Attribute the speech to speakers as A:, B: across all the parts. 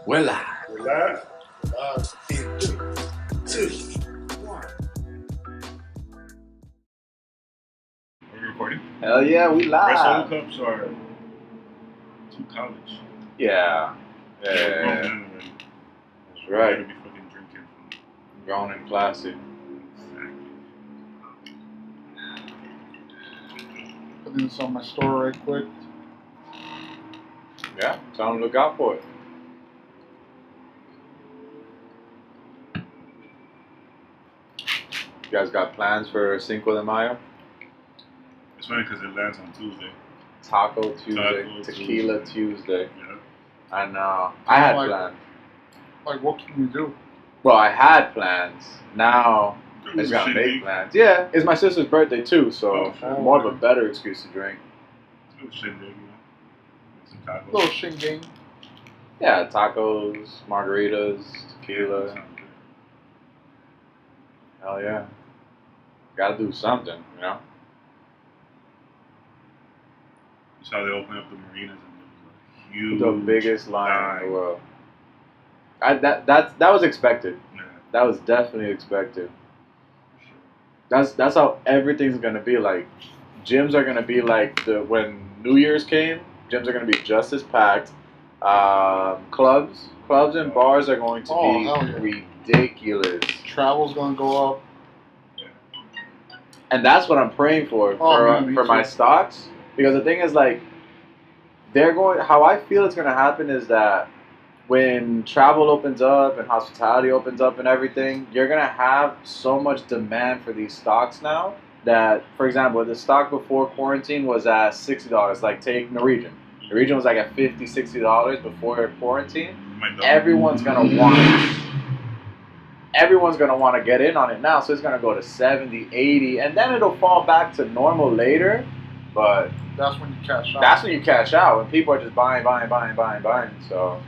A: We're live.
B: We're live. In 3, 2, 1. Are we recording?
A: Hell yeah, we
B: Red Solo
A: live.
B: cups are too college.
A: Yeah.
B: They're grown
A: Yeah.
B: men already.
A: That's
B: We
A: right.
B: gotta be fucking drinking from.
A: Grown and classy.
C: Putting this on my store right quick.
A: Yeah. Tell them to look out for it. You guys got plans for Cinco de Mayo?
B: It's funny because it lands on Tuesday.
A: Taco Tuesday.
B: Taco
A: Tequila Tuesday.
B: Yeah.
A: I know. I had plans.
C: Like, what can you do?
A: Well, I had plans. Now I just gotta
B: Shindig.
A: make plans. Yeah. It's my sister's birthday too, so
B: Oh, sure.
A: more of a better excuse to drink.
B: Little shindig, you know. Some tacos.
C: Little shingang.
A: Yeah, tacos, margaritas, tequila.
B: Sounds good.
A: Hell yeah. Gotta do something, you know?
B: You saw they open up the marinas and there was a huge
A: The biggest line in the world. That was expected.
B: Yeah,
A: That was definitely expected.
B: for sure.
A: That's how everything's gonna be like. Gyms are gonna be like when New Year's came. Gyms are gonna be just as packed. Clubs and bars are going to
C: Oh, hell yeah.
A: be ridiculous,
C: Travel's gonna go up.
A: and that's what I'm praying for
C: Oh, man, me
A: for my
C: too.
A: stocks. Because the thing is, like, they're going. How I feel it's gonna happen is that when travel opens up and hospitality opens up and everything, you're gonna have so much demand for these stocks now that, for example, the stock before quarantine was at $60. Like, take Norwegian. Norwegian was like at $50, $60 before quarantine. Everyone's gonna want to get in on it now, so it's gonna go to 70, 80, and then it'll fall back to normal later. But
C: That's when you cash out.
A: that's when you cash out, when people are just buying. So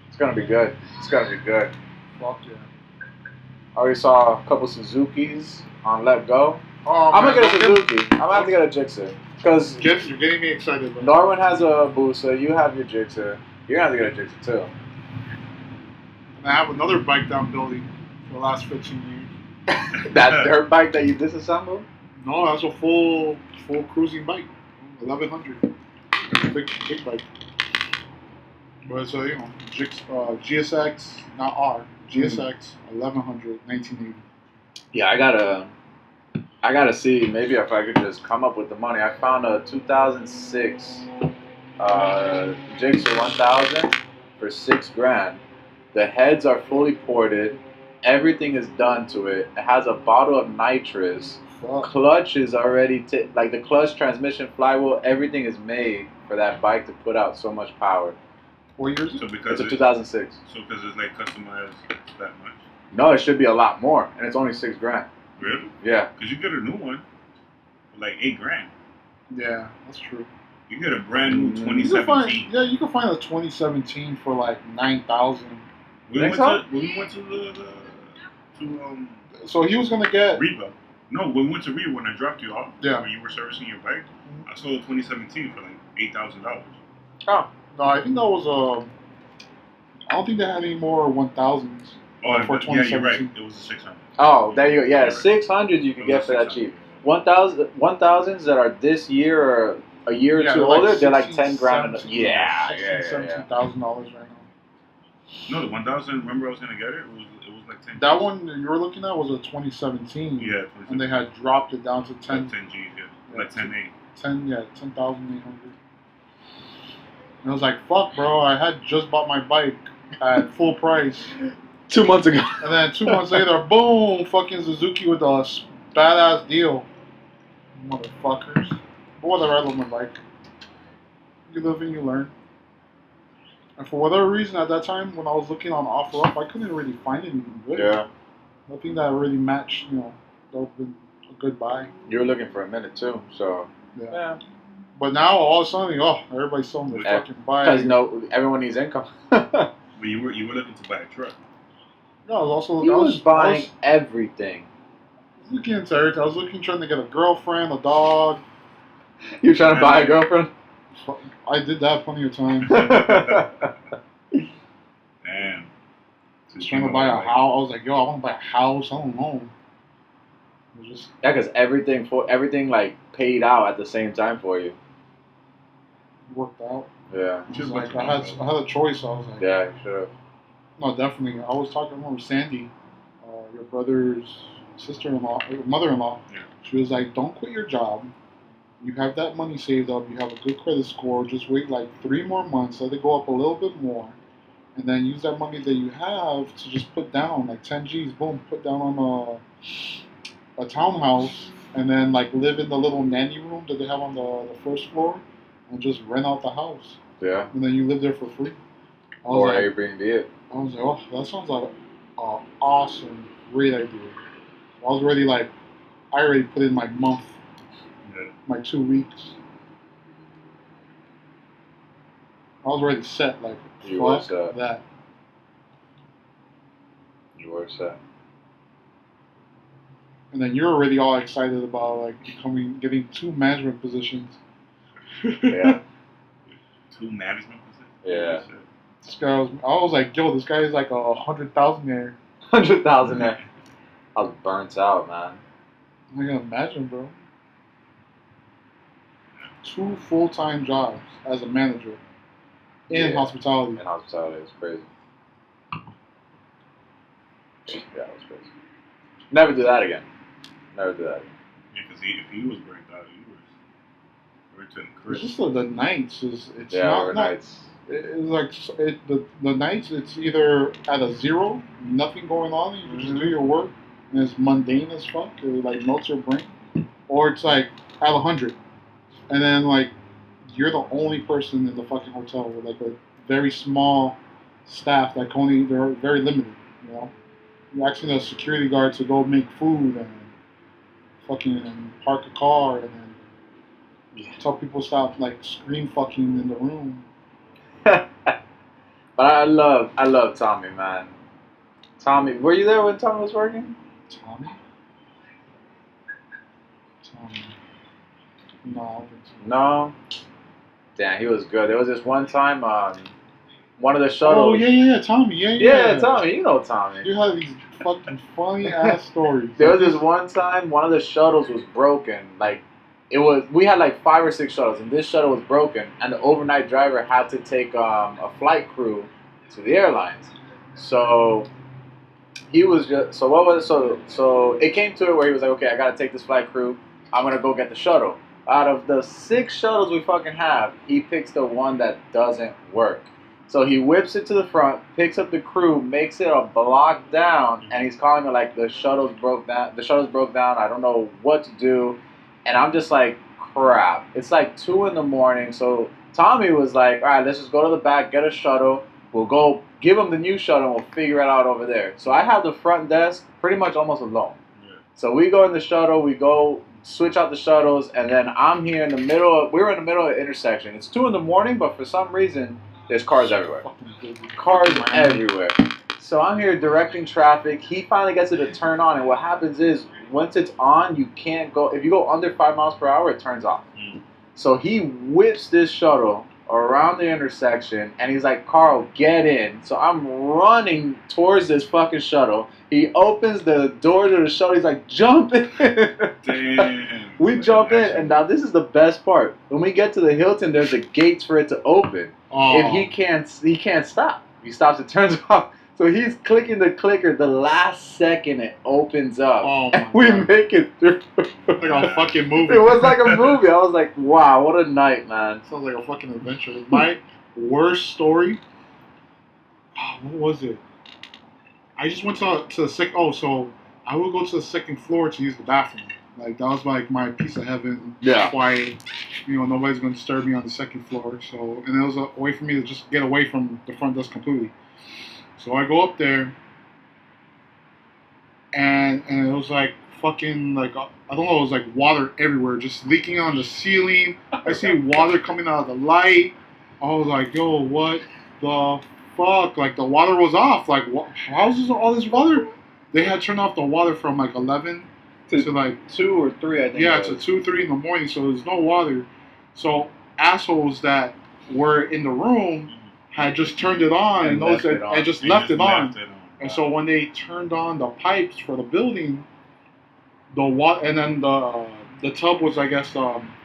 A: it's gonna be good. It's gonna be good.
C: Fuck yeah.
A: I already saw a couple Suzukis on Let Go.
C: Oh,
A: I'm gonna
C: man,
A: get a Suzuki. I'm gonna have to get a Gixxer. Because
C: You're getting me excited, bro.
A: Norwin has a Busa, you have your Gixxer. You're gonna have to get a Gixxer too.
C: And I have another bike that I'm building for the last 15 years.
A: That dirt bike that you disassembled?
C: No, that's a full cruising bike. 1100. Big bike. But it's a, GSX, not R. GSX 1100, 1980.
A: Yeah, I gotta see maybe if I could just come up with the money. I found a 2006 Gixxer 1000 for $6,000. The heads are fully ported. Everything is done to it. It has a bottle of nitrous.
C: Fuck.
A: Clutch is already like the clutch, transmission, flywheel. Everything is made for that bike to put out so much power.
C: What year is it?
B: So because
A: It's a 2006.
B: So because it's like customized that much.
A: No, it should be a lot more, and it's only $6,000.
B: Really?
A: Yeah.
B: Because you get a new one for like $8,000.
C: Yeah, that's true.
B: You get a brand new
A: Mm.
C: You can find,
B: 2017.
C: yeah, you can find a 2017 for like 9,000.
B: We
A: Think
B: went
A: so?
B: to we went to to
C: So he was gonna get.
B: Reba. No, when we went to Reba when I dropped you off.
C: Yeah.
B: When you were servicing your bike, I sold a 2017 for like $8,000.
A: Oh.
C: No, I think that was I don't think they had any more 1000s.
B: Oh,
C: For
B: yeah, you're right.
C: 2017.
B: It was a 600.
A: Oh, there you go. Yeah,
B: Right.
A: 600 you can
B: It
A: get
B: was
A: for that
B: 600.
A: cheap. 1000s that are this year or a year or
C: Yeah,
A: two
C: they're like
A: older, they're like
C: 16,
A: 10,000.
C: 17,
A: Yeah,
C: $16,000,
A: yeah, yeah, yeah.
C: $17,000 right now.
B: No, the 1000. Remember, I was gonna get it. It was like 10.
C: That one you were looking at was a 2017.
B: Yeah,
C: And they had dropped it down to 10,
B: like 10 G's. Yeah, like 10
C: 10,800. And I was like, fuck, bro, I had just bought my bike at full price.
A: 2 months ago.
C: And then 2 months later, boom, fucking Suzuki with a badass deal. Motherfuckers. But whatever, I love my bike. You live and you learn. And for whatever reason, at that time, when I was looking on OfferUp, I couldn't really find anything good.
A: Yeah.
C: Nothing that really matched, that would have been a good buy.
A: You were looking for a minute too, so.
C: Yeah.
A: Yeah.
C: But now, all of a sudden, everybody's selling their
B: Yeah.
C: fucking bike.
A: Because everyone needs income.
B: But you were looking to buy a truck.
C: No, I was also
A: He
C: I
A: was
C: I
A: buying
C: was
A: everything.
C: looking into everything. I was trying to get a girlfriend, a dog.
A: You trying to buy a girlfriend?
C: I did that plenty of times. was trying to buy a house. I was like, yo, I want to buy a house. I don't know. It was just
A: Yeah, because everything like paid out at the same time for you.
C: worked out.
A: Yeah.
C: It was like I had a choice. I was like,
A: Yeah, you should have.
C: no, definitely. I was talking with Sandy, your brother's sister-in-law, mother-in-law.
B: Yeah.
C: She was like, don't quit your job. You have that money saved up. You have a good credit score. Just wait like 3 more months. Let it go up a little bit more. And then use that money that you have to just put down, like 10 G's, boom, put down on a townhouse. And then like live in the little nanny room that they have on the first floor. And just rent out the house.
A: Yeah.
C: And then you live there for free.
A: Or Airbnb it.
C: I was like, oh, that sounds like an awesome, great idea. I was already like, I already put in my month, my 2 weeks. I was already set, like,
A: You were
C: fuck
A: set.
C: that.
A: You were set.
C: And then you're already all excited about like getting 2 management positions.
A: Yeah.
B: 2 management positions?
A: Yeah.
C: This guy I was like, yo, this guy is like 100,000 there.
A: 100,000 there. I was burnt out, man.
C: I can imagine, bro. 2 full-time jobs as a manager in hospitality.
A: In hospitality, it's crazy. Yeah, it was crazy. Never do that again. Never do that again.
B: Yeah, because if he was burnt out, you were to
C: It's
B: Chris.
C: just the nights. It's
A: Yeah,
C: not
A: overnights.
C: It's like the nights. It's either at a 0, nothing going on, you just do your work, and it's mundane as fuck. It like melts your brain, or it's like at 100, and then like you're the only person in the fucking hotel with like a very small staff that they're very limited. You know, you're asking a security guard to go make food and fucking park a car and then tell people stop like scream fucking in the room.
A: But I love Tommy, man. Tommy, were you there when Tommy was working?
C: Tommy? No, I don't think so.
A: No. Damn, he was good. There was this one time, one of the shuttles.
C: Oh yeah, Tommy,
A: Yeah, Tommy, you know Tommy.
C: You have these fucking funny ass stories.
A: There was this one time, one of the shuttles was broken. Like, we had like 5 or 6 shuttles, and this shuttle was broken, and the overnight driver had to take a flight crew to the airlines. So he was just, so it came to it where he was like, okay, I gotta take this flight crew. I'm gonna go get the shuttle. Out of the 6 shuttles we fucking have, he picks the one that doesn't work. So he whips it to the front, picks up the crew, makes it a block down, and he's calling it like the shuttles broke down. The shuttles broke down. I don't know what to do, and I'm just like, crap. It's like 2 in the morning. So Tommy was like, all right, let's just go to the back, get a shuttle. We'll go give him the new shuttle, and we'll figure it out over there. So I have the front desk pretty much almost alone.
B: Yeah.
A: So we go in the shuttle, we go switch out the shuttles, and then I'm here in the middle. We're in the middle of the intersection. It's 2 in the morning, but for some reason, there's cars everywhere. Cars everywhere. So I'm here directing traffic. He finally gets it to turn on, and what happens is, once it's on, you can't go. If you go under 5 miles per hour, it turns off. So he whips this shuttle around the intersection, and he's like, Carl, get in. So I'm running towards this fucking shuttle. He opens the door to the shuttle. He's like, jump in.
B: Damn.
A: We jump in, and now this is the best part. When we get to the Hilton, there's the gates for it to open.
C: Oh.
A: If he can't stop. He stops, it turns off. So he's clicking the clicker. The last second it opens up.
C: Oh
A: and
C: my
A: we
C: God.
A: make it through.
C: Like a fucking movie.
A: It was like a movie. I was like, wow, what a night, man.
C: Sounds like a fucking adventure. My worst story. What was it? I just went to the second. Oh, so I would go to the second floor to use the bathroom. Like that was like my piece of heaven.
A: Yeah.
C: Quiet. You know, nobody's gonna disturb me on the second floor. So, and it was a way for me to just get away from the front desk completely. So I go up there, and it was like fucking like I don't know. It was like water everywhere, just leaking on the ceiling. I see water coming out of the light. I was like, yo, what the fuck? Like the water was off. Like how's this, all this water? They had turned off the water from like 11 to like
A: 2 or 3, I think.
C: yeah, to 2, 3 in the morning. So there's no water. So assholes that were in the room had just turned it on and,
A: left
C: noticed
A: it
C: it,
A: on.
C: and just left it on. And so when they turned on the pipes for the building, the water, and then the tub was, I guess,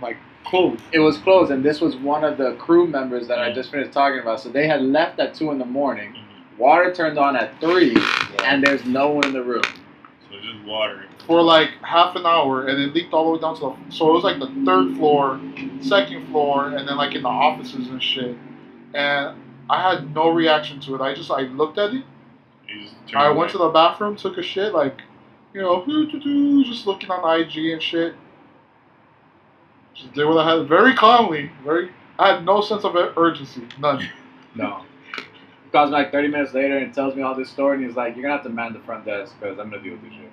C: like closed.
A: It was closed, and this was one of the crew members that I just finished talking about. So they had left at 2 in the morning. Water turned on at 3, and there's no one in the room.
B: So just water.
C: For like half an hour, and it leaked all the way down to the. So it was like the 3rd floor, 2nd floor, and then like in the offices and shit. And I had no reaction to it. I looked at it. I went to the bathroom, took a shit, like, you know, just looking on IG and shit. Just did what I had very calmly. I had no sense of urgency. None.
A: No. He calls me like 30 minutes later and tells me all this story, and he's like, "You're gonna have to man the front desk because I'm gonna deal with this shit."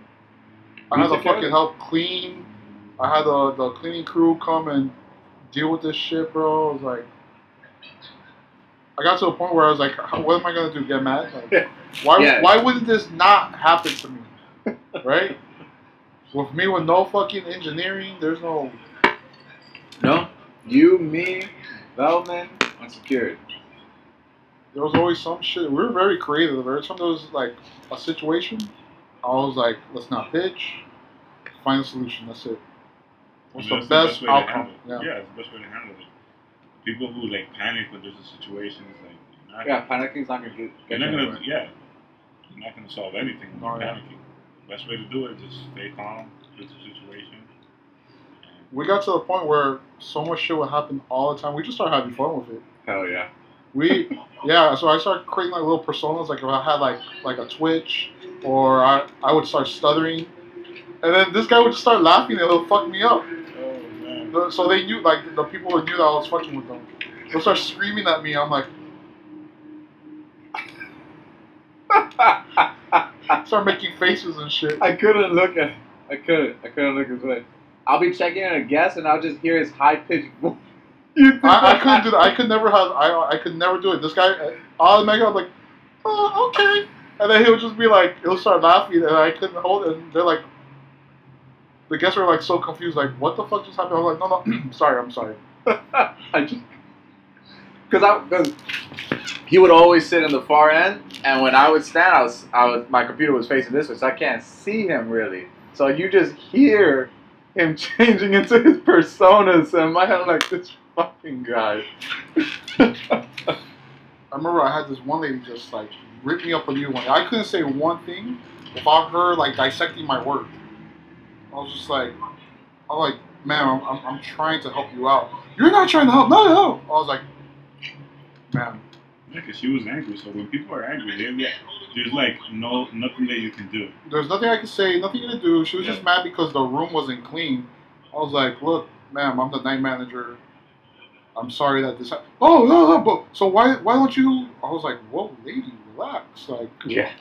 C: I had to fucking help clean. I had the cleaning crew come and deal with this shit, bro. I was like, I got to a point where I was like, what am I gonna do? Get mad? Like, why wouldn't this not happen to me? Right? With me with no fucking engineering, there's no.
A: No. You, me, Velman, unsecured.
C: There was always some shit. We were very creative. Every time there was like a situation, I was like, let's not pitch. Find a solution. That's it. What's the best outcome?
B: Yeah, it's the best way to handle it. People who like panic when there's a situation is like
A: panicking not gonna get.
B: You're not gonna solve anything when you're panicking. Best way to do it is just stay calm, get the situation.
C: We got to the point where so much shit would happen all the time. We just started having fun with it.
A: Hell yeah.
C: So I started creating like little personas. Like if I had like a twitch, or I would start stuttering, and then this guy would just start laughing and he'll fuck me up.
B: Oh man.
C: So they knew, like the people who knew that I was fucking with them. They'll start screaming at me. I'm like, start making faces and shit.
A: I couldn't look his way. I'll be checking in a guest and I'll just hear his high pitched voice.
C: I couldn't do that. I could never do it. This guy, automatically, I'm like, oh, okay. And then he'll just be like, he'll start laughing, and I couldn't hold it. And they're like, the guests were like so confused, like, what the fuck just happened? I was like, no, sorry, I'm sorry.
A: Because he would always sit in the far end, and when I would stand, my computer was facing this way, so I can't see him really. So you just hear him changing into his personas, and in my head, I'm like, this fucking guy.
C: I remember I had this one lady just like rip me up a new one. I couldn't say one thing without her like dissecting my work. I was just like, man, I'm trying to help you out. You're not trying to help. No. I was like, man.
B: Yeah, because she was angry. So when people are angry, there's like nothing that you can do.
C: There's nothing I could say, nothing to do. She was just mad because the room wasn't clean. I was like, look, ma'am, I'm the night manager. I'm sorry that this happened. Oh, no, but so why don't you? I was like, whoa, lady, relax. Like,
A: yeah.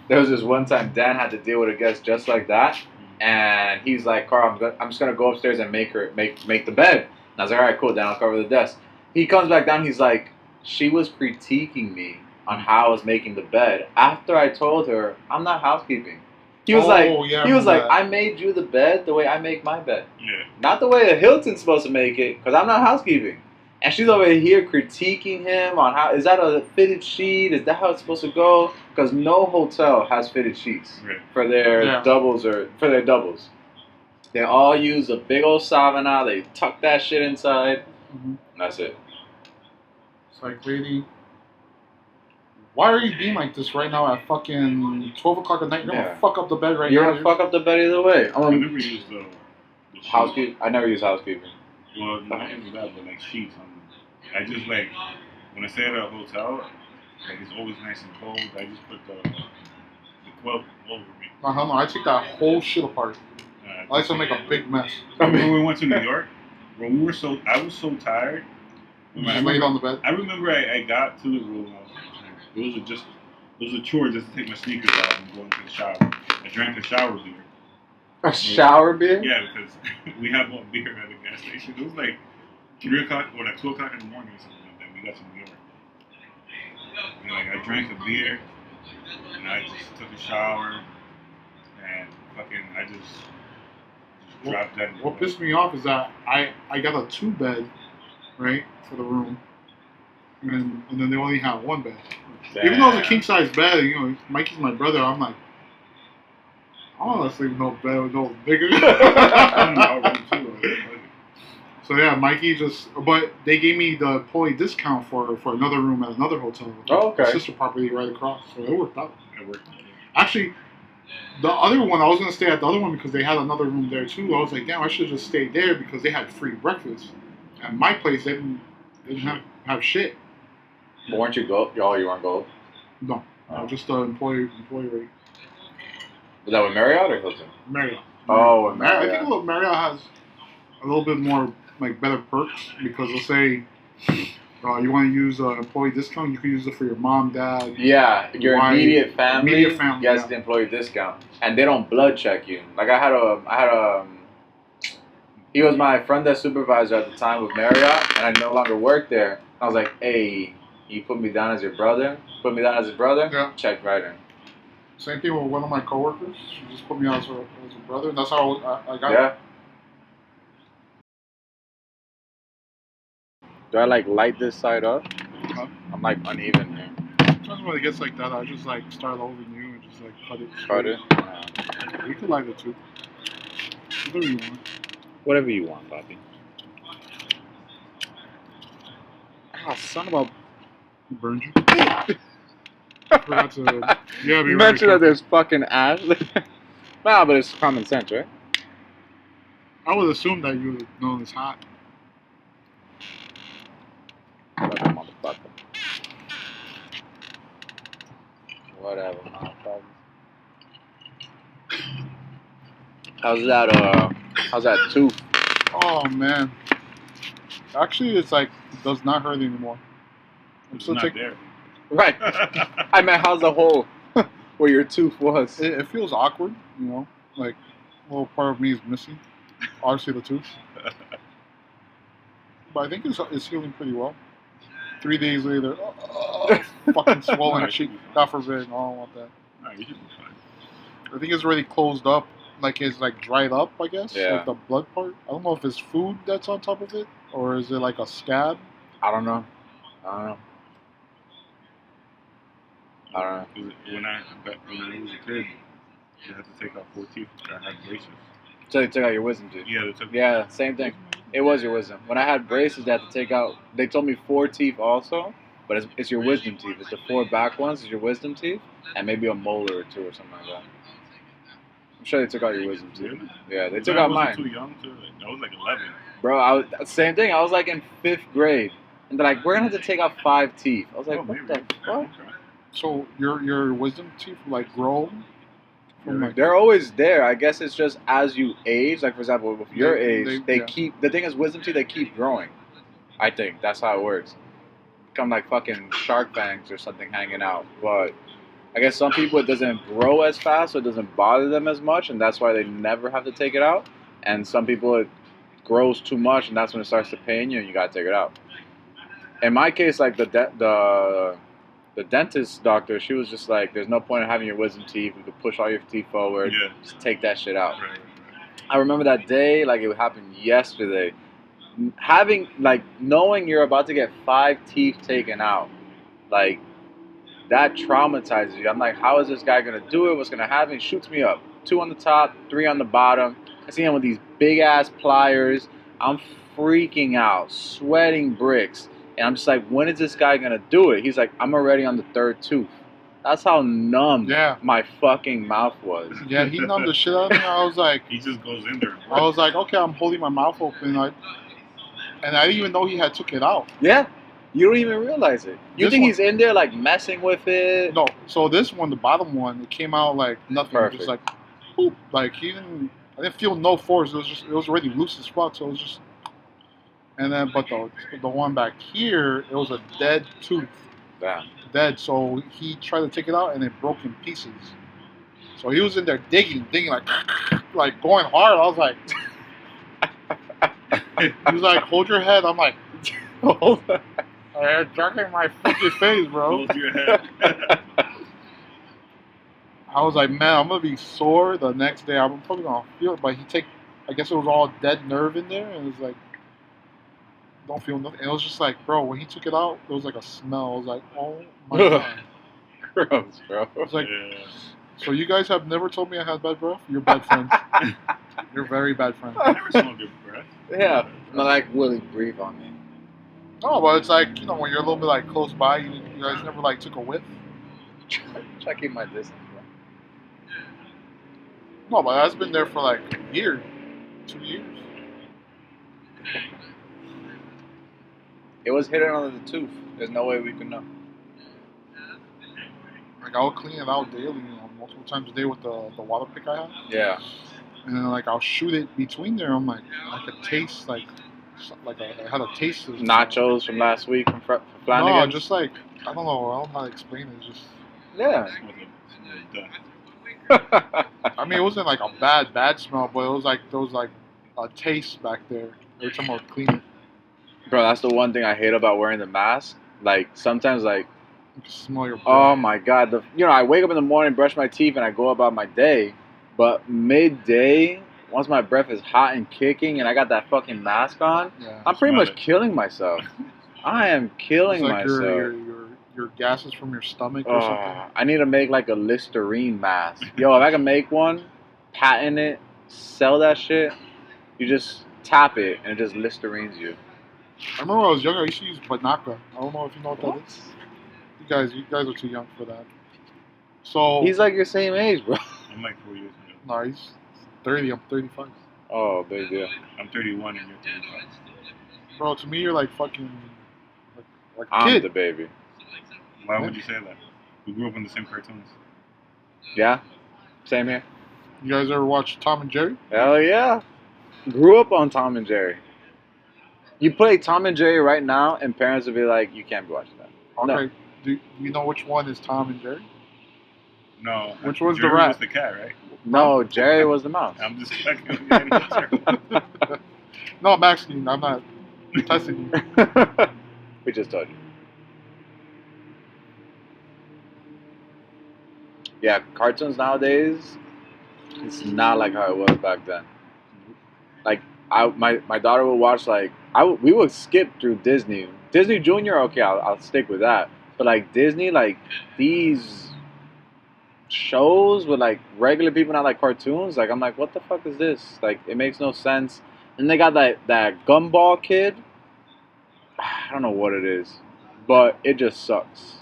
A: There was this one time Dan had to deal with a guest just like that, and he's like, Carl, I'm just gonna go upstairs and make the bed. And I was like, all right, cool, Dan, I'll cover the desk. He comes back down, he's like, she was critiquing me on how I was making the bed after I told her I'm not housekeeping. He was I made you the bed the way I make my bed.
B: Yeah.
A: Not the way a Hilton's supposed to make it, because I'm not housekeeping. And she's over here critiquing him on how, is that a fitted sheet? Is that how it's supposed to go? Because no hotel has fitted sheets for their doubles or for their doubles. They all use a big old Savana. They tuck that shit inside.
C: Mm-hmm.
A: That's it.
C: It's like, lady, why are you being like this right now at fucking 12 o'clock at night? You're gonna fuck up the bed right now.
A: You're gonna fuck up the bed either way.
B: I never use the
A: housekeeping. I never use housekeeping.
B: Well, not even that, but like sheets. I just like, when I stay at a hotel, like it's always nice and cold. I just put the quilt over me.
C: No, I take that whole shit apart. I like to make a big mess.
B: When we went to New York, I was so tired.
C: You just laid on the bed?
B: I remember I got to the room. It was a chore just to take my sneakers off and go into the shower. I drank a shower beer.
A: A shower beer?
B: Yeah, because we had one beer at the gas station. It was like 3 o'clock or like 2 o'clock in the morning or something like that. We got to New York. And like I drank a beer and I just took a shower and I just dropped dead.
C: What pissed me off is that I got a 2-bed, right, for the room. And then they only have 1 bed. Even though it's a king size bed, you know, Mikey's my brother. I'm like, I don't want to sleep in no bed with no bigger. So yeah, Mikey but they gave me the employee discount for another room at another hotel.
A: Oh, okay.
C: The sister property right across, so it worked out. Actually, the other one, I was gonna stay at the other one because they had another room there too. I was like, damn, I should have just stayed there because they had free breakfast. At my place, they didn't have shit.
A: But weren't you gold? Oh, you weren't gold?
C: No, just the employee rate.
A: Was that with Marriott or Hilton?
C: Marriott.
A: Oh,
C: Marriott. I think Marriott has a little bit more like better perks because they'll say you want to use employee discount, you can use it for your mom, dad.
A: Yeah, your
C: wife,
A: immediate family gets
C: yeah.
A: the employee discount, and they don't blood check you. Like I had a he was my front desk supervisor at the time with Marriott, and I no longer worked there. I was like, hey, you put me down as your brother? Put me down as his brother?
C: Yeah.
A: Check right in.
C: Same thing with one of my coworkers. She just put me out as a brother, and that's how I got
A: it. Do I like light this side up?
C: Huh?
A: I'm like uneven here.
C: Sometimes when it gets like that, I just like start over you and just like cut it.
A: Cut it?
C: You can light it too. Whatever you want.
A: Whatever you want, Bobby.
C: Oh, son of a... Burned you? Forgot to... Yeah,
A: you mentioned that there's fucking ash. Nah, but it's common sense, right?
C: I would assume that you would know it's hot.
A: Whatever, motherfucker. Whatever, motherfucker. How's that tooth?
C: Oh, man. Actually, it's like, it does not hurt anymore.
B: I'm still not there.
A: Right. I meant, how's the hole where your tooth was?
C: It feels awkward, you know? Like, a little part of me is missing. Obviously, the tooth. But I think it's healing pretty well. 3 days later, fucking swollen cheek. God forbid, I don't want that.
B: No, you should be fine.
C: I think it's already closed up. Like, it's like dried up, I guess.
A: Yeah.
C: Like the blood part. I don't know if it's food that's on top of it, or is it like a scab?
A: I don't know. I don't know.
B: When I was a kid, you had to take out 4 teeth. I had braces.
A: So they took out your wisdom tooth?
B: Yeah, they took.
A: Yeah, same thing. It was your wisdom. When I had braces, they had to take out. They told me 4 teeth also, but it's your wisdom teeth. It's the 4 back ones. Is your wisdom teeth, and maybe a molar or 2 or something like that. I'm sure they took out your wisdom teeth.
B: Really?
A: Yeah, they took out mine.
B: Too young to. I was like 11.
A: Bro, same thing. I was like in 5th grade, and they're like, "We're gonna have to take out 5 teeth." I was like, "What the fuck?"
C: So your wisdom teeth like grow?
A: They're always there. I guess it's just as you age. Like for example, with your age, they keep. The thing is, wisdom teeth they keep growing. I think that's how it works. Become like fucking shark fangs or something hanging out. But I guess some people it doesn't grow as fast, so it doesn't bother them as much, and that's why they never have to take it out. And some people it grows too much, and that's when it starts to pain you, and you gotta take it out. In my case, like the dentist doctor, she was just like, there's no point in having your wisdom teeth. You could push all your teeth forward.
B: Yeah.
A: Just take that shit out.
B: Right.
A: I remember that day like it happened yesterday. Knowing you're about to get 5 teeth taken out, like, that traumatizes you. I'm like, how is this guy going to do it? What's going to happen? He shoots me up. 2 on the top, 3 on the bottom. I see him with these big-ass pliers. I'm freaking out, sweating bricks. And I'm just like, when is this guy going to do it? He's like, I'm already on the 3rd tooth. That's how numb my fucking mouth was.
C: Yeah, he numbed the shit out of me. I was like...
B: He just goes in there.
C: I was like, okay, I'm holding my mouth open. And I didn't even know he had took it out.
A: Yeah. You don't even realize it. You think he's in there, like, messing with it?
C: No. So this one, the bottom one, it came out like nothing.
A: Perfect.
C: Just like, boop. Like, I didn't feel no force. It was already loose as fuck. So it was just... And then, but the one back here, it was a dead tooth.
A: Damn.
C: Dead. So he tried to take it out and it broke in pieces. So he was in there digging like going hard. I was like, he was like, hold your head. I'm like, hold on. I'm jerking my fucking face, bro.
B: Hold your head.
C: I was like, man, I'm gonna be sore the next day. I'm probably gonna feel it. But I guess it was all dead nerve in there, and it was like. don't feel nothing. And it was just like, bro, when he took it out, there was like a smell. I was like, oh my god.
A: Gross, bro.
C: It's like,
B: Yeah.
C: so you guys have never told me I had bad breath? You're bad friends. You're very bad friends.
B: I never smelled your breath.
A: Yeah. Not like Willie, breathe on me.
C: No, but it's like, when you're a little bit like close by, you guys never like took a whiff.
A: Try to keep my distance, bro.
C: No, but that's been there for like a year, 2 years.
A: It was hidden under the tooth. There's no way we can know.
C: Like I'll clean it out daily, multiple times a day with the water pick I have,
A: Yeah.
C: and then like I'll shoot it between there. I'm like, I could taste I had a taste of
A: Nachos from last week from
C: No,
A: Flanagan.
C: just like I don't know. I don't know how to explain it. It's just,
A: Yeah.
B: Smelled dust.
C: I mean, it wasn't like a bad smell, but it was like there was like a taste back there every time I would clean it.
A: Bro, that's the one thing I hate about wearing the mask. Like sometimes, like,
C: You can smell your breath.
A: oh my god, I wake up in the morning, brush my teeth, and I go about my day. But midday, once my breath is hot and kicking, and I got that fucking mask on,
C: Yeah.
A: I'm pretty
B: Smell
A: much
B: it.
A: killing myself. I am killing
C: It's like
A: myself.
C: your gases from your stomach or something.
A: I need to make like a Listerine mask. Yo, if I can make one, patent it, sell that shit, you just tap it and it just Listerines you.
C: I remember when I was younger, I used to use Banaka. I don't know if you know what that is. You guys are too young for that. So
A: He's like your same age, bro.
B: I'm like 4 years ago.
C: no, he's 30. I'm 35.
A: Oh, big deal.
B: I'm 31 and you're 35.
C: Bro, to me, you're like fucking like a
A: I'm
C: kid.
A: the baby.
B: Why would you say that? We grew up on the same cartoons.
A: Yeah? Same here.
C: You guys ever watch Tom and Jerry?
A: Hell yeah. Grew up on Tom and Jerry. You play Tom and Jerry right now, and parents will be like, you can't be watching that.
C: Okay.
A: No.
C: Do you know which one is Tom and Jerry?
B: No.
C: Which one's the
B: Jerry
C: rat?
B: was the cat, right?
A: No, Jerry was the mouse.
B: I'm just checking. Yeah,
C: No, I'm asking. I'm not testing you.
A: We just told you. Yeah, cartoons nowadays, it's not like how it was back then. Like, my daughter would watch, like, we would skip through Disney. Disney Junior, okay, I'll stick with that. But, like, Disney, like, these shows with, like, regular people, not like cartoons, like, I'm like, what the fuck is this? Like, it makes no sense. And they got that Gumball kid. I don't know what it is, but it just sucks.